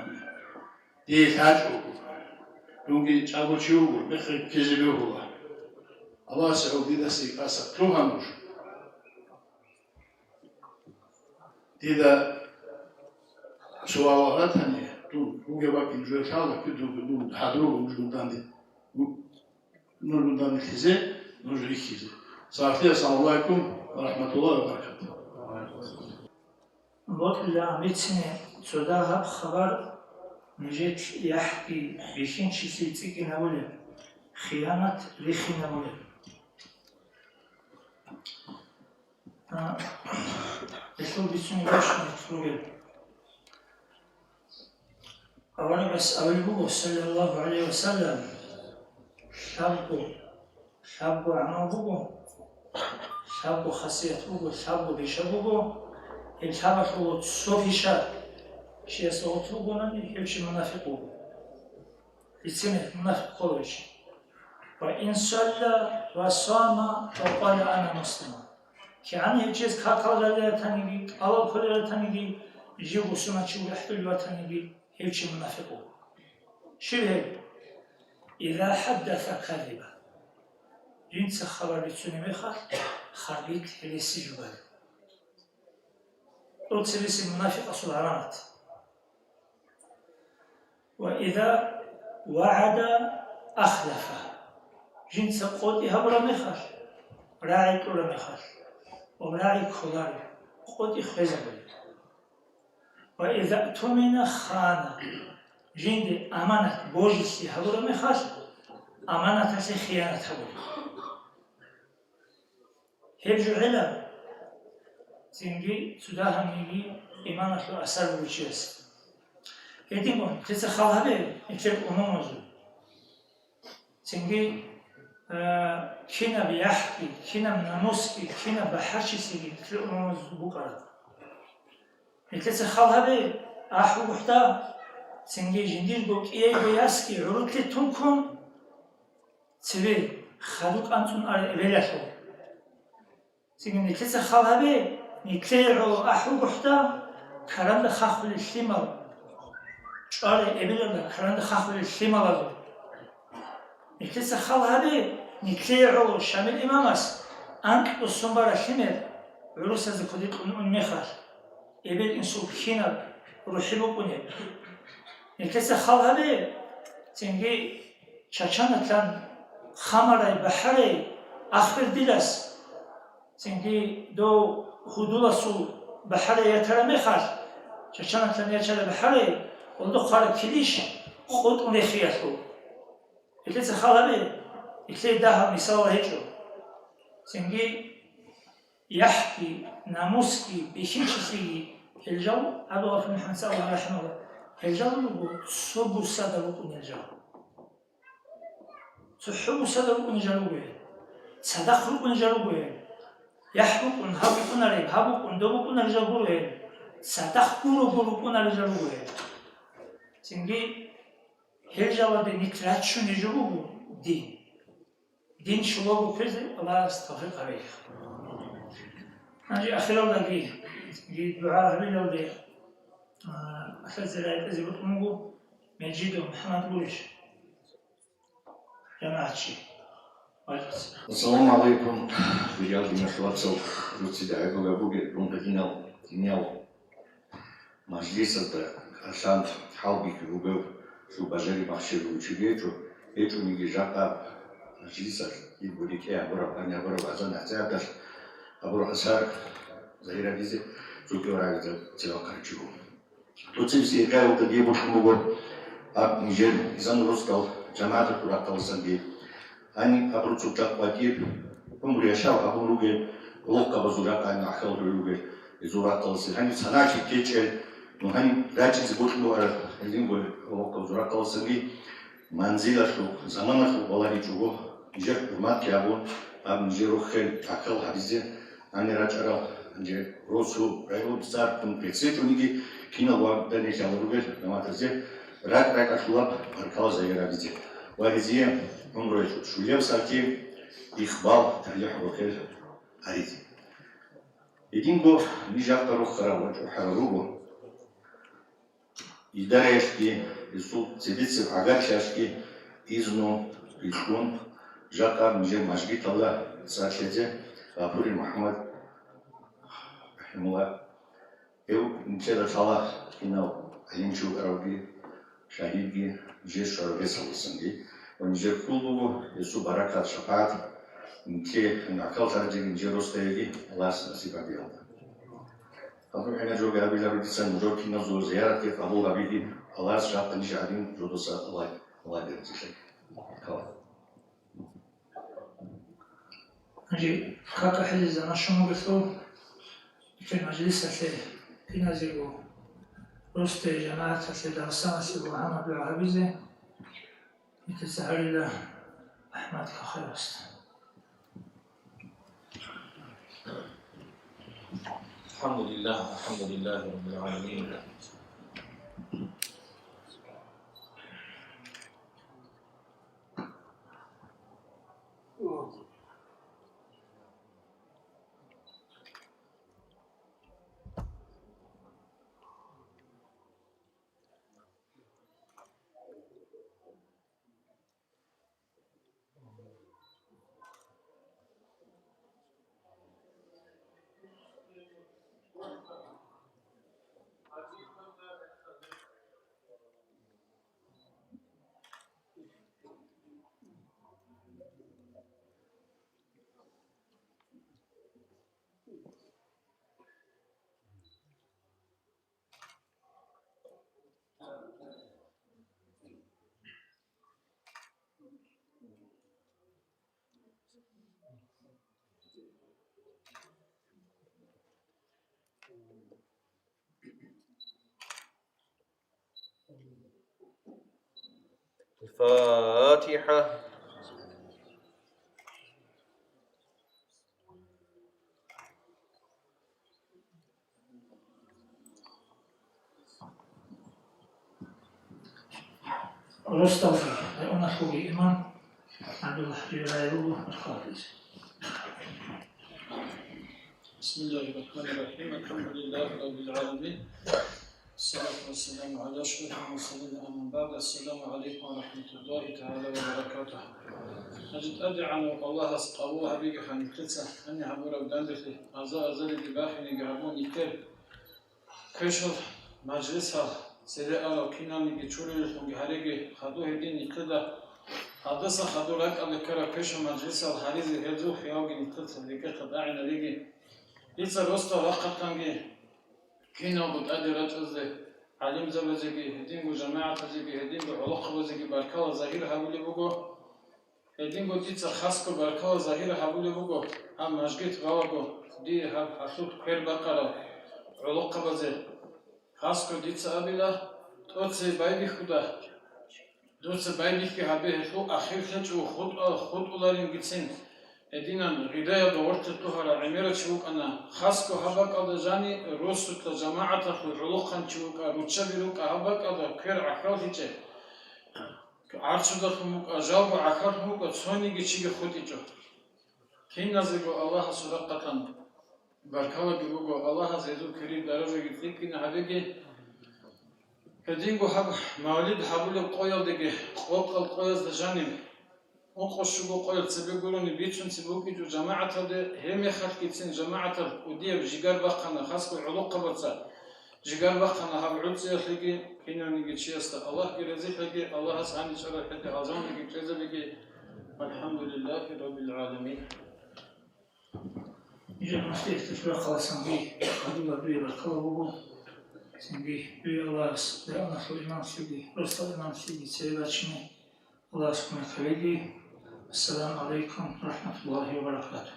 Di hac Lungi çabuçuğu, bekle kezibiğu. Allah Saudi desi kasa tuhamuş. Dida suavarat hani tu gebak injurşala ki tu hadru mujundan di. Nurundan kize, nurjuri kize. Safiye sallallahu aleykum ve rahmetullahi ve berekatuhu. Вот для амбиции сюда хабар نجيت يحكي بيشين شي سيتيكي نقول خيانة ريخي نقول يطلب بيسوني باش نتفرق أولا بس أول بوغو صلى الله عليه وسلم شابو عنا بوغو شابو خاصية بوغو شابو بيشا بوغو الشابو بوغو تصوفي شاب شيء صوته بونني هيش منافقه يتسمى منافق خلوش وإن صلى وصام وقال أنا مسلم كأنه يجلس كاتل لا تنيجي الله كل لا تنيجي يجيبوا سمعة شو يحتل لا تنيجي هيش منافقه شبه إذا حدث كذبا جنس خبر بتسوني مخال خربيت هلسي جبال قلت سلسي منافق أصل علامات وإذا وعد أخلف جنس قد يهبر مخال راعي كل مخال وراعي كلار قد يخزب وإذا اؤتمن خان جند أمانة بوجس يهبر مخال أمانة خيانة هبر هبجو علم زنجي سداها ميجي إيمانة أسر وجيس يديمون تتخلها به يتشرب أمومزو تنجي كنا بيحكي كنا مناموسكي كنا بحرشيسي تتشرب أمومزو بقرة يتخلها به أحو بحتا تنجي جندير بوك إيه بياسكي عروتلي تنكم تبي خلوق أنتون على إبلاشو تنجي يتخلها به يتلعو أحو بحتا كلام خاخل الشمال شارع ابيلنا كرند خاخل الشمالازو. يكسر خالها نكليعو شامل إمامس أنك الصنبرة شمل عروس هذا كديت النخر يبيل إنسو بخينا روحي بكوني نكسر خالها بيه تنجي شاشانة لان خمرة بحري أخبر ديلاس تنجي دو هدولاسو بحري يترمي خار شاشانة لان يترمي بحري ولدو خارج كليش خود اون خیاتو اکلیس خالبه اکلی ده مثال هیچو سنگی يحكي ناموسكي بيشيشي الجو أبو غفر محمد صلى الله عليه وسلم الجو لغو صبو سادة لغو الجو تحبو سادة لغو الجو صدق لغو الجو يحبو كن هابو كن ريب هابو كن دوبو كن الجو صدق لغو كن الجو سنگي الجو بنكراتشو نجو دين شلوغو كرزي الله استغفر عليه أنا أخيرا لقي دعاء هبين لودي أخذ رأيت أزي بطمو مجيد محمد بولش جماعة شيء السلام عليكم رجال دين خلاصو روتي دعاء بوجي لون دينيال مجلس عشان حالبي كوجو شو بجري ماشي وشيجيتو إيتو نيجي جاكا مجلس يقولي كي أبورا أنا أبورا بعدين أعتبر أبورا أسار زهيرة بيزي شوكي وراك تبغى كارجو وتسيبسي كايو تجيبو شموغو أب نيجر إذا روسكال جماعة كوراتال سندي أني أبورا تشوكا واتيب أمري أشاو أبوروجي لوكا بزوجا أنا أخل بروجي زوراتال سندي هني سناكي كيتشل وهني راجع زبوتلو على اللينغو لوكا زوراتال سندي منزل شو زمان شو والله يجوا نيجر ما كيابون أب نيجرو خل أكل حبيزي أنا راجع نيجر روسو رايو بزار كم كيسيتو نيجي كينا وام دني شالروجل لما تزي راك أشلاب أركال زي راجع وهذه عمره شوية ساكي إخبار تريح روكل عادي يدينكو نيجا تروح خراوج وحروبو يداريشكي يسوق سيديس عجاشكي إذنو يكون جاكا نيجا مشجيت الله ساكيتي أبوري محمد رحمه الله يو نشيل شالا كنا علمشو أروبي شهيدي جيش شربي سالسندي ونجير كله يسوع بركات شفاعت نكى نأكل ترجع نجير رستيجي الله نصيب بيهم. أقول أنا جو قابل أبي تسان جو كنا زور زيارة كيف أبو أبيدي الله شاف تنيش عدين جو دوسا الله يرزقك. كلا. نجي خاطر حديث أنا شو مقصود في المجلس اللي فينا زيرو رستي جماعة اللي درسنا سيبو عنا بالعربية يتسهل له أحمد كخيرست. الحمد لله رب العالمين. الفاتحة. رستوفي أنا خوي إمام عبد الله جلاله الخالص. بسم الله الرحمن الرحيم الحمد لله رب العالمين الصلاة والسلام على أشرف المرسلين أما بعد السلام عليكم ورحمة الله تعالى وبركاته. أجد أدعى الله أسقوها بيجي خانقتها أني عبورة ودندخي أزال دباخني قربون يكر كشل مجلسها سيدي أرى كيناني بيشوري لكم هاريجي خدوه دين يكدا حدثا خدو لك أبي كرا كشل مجلسها الحريزي هزو خياغي نكتلت لكي خداعنا ليجي يتسا روستا وقت كانجي كينا بود أدرات أزدي علم زبزيجي هدينغو جماعة زيجي هدينغو علاقة زيجي بركالة ظاهرة هبولي بوغو هدينغو ديتسا خاصكو بركالة ظاهرة هبولي بوغو هم مجگيت غاوغو دي حسود كير بقرة علاقة بزي خاصكو ديتسا أبلا توتسي بايدي خدا دوتسا بايدي كي هبه خو أخير خلچو خود أولارين گيتسين Единан гидая доворте тухара амира чук ана хаско хабак ада жани росут ла жамаата ху улухан чук руча бирук хабак ада кер ахал хиче арчуда хумук ажалба ахал хумук цони гичиге хутичо киназего Аллах сурaqatan баркала гуго Аллах азизу керим даража гитликина хабеги единго хаб мавлид хабуле qoyal деге qoqal qoyaz да жаним وقشوا قيل سبيقولون بيتشون سبوكي جو جماعة ده هم خلقتين جماعة وديه بجيجار بقنا خاصة علاقة بتسا جيجار بقنا هب عود سيخلقي كنا نيجي شيستا الله يرزق لقي الله سبحانه وتعالى حتى عظام نيجي كذا بقي الحمد لله رب العالمين. يجب نفتح تفرق على سنبي قدوة بي بالقلب سنبي بي الله لأنا خو إمام سيدي رسول إمام سيدي سيباتشمي الله سبحانه وتعالى. السلام عليكم ورحمة الله وبركاته.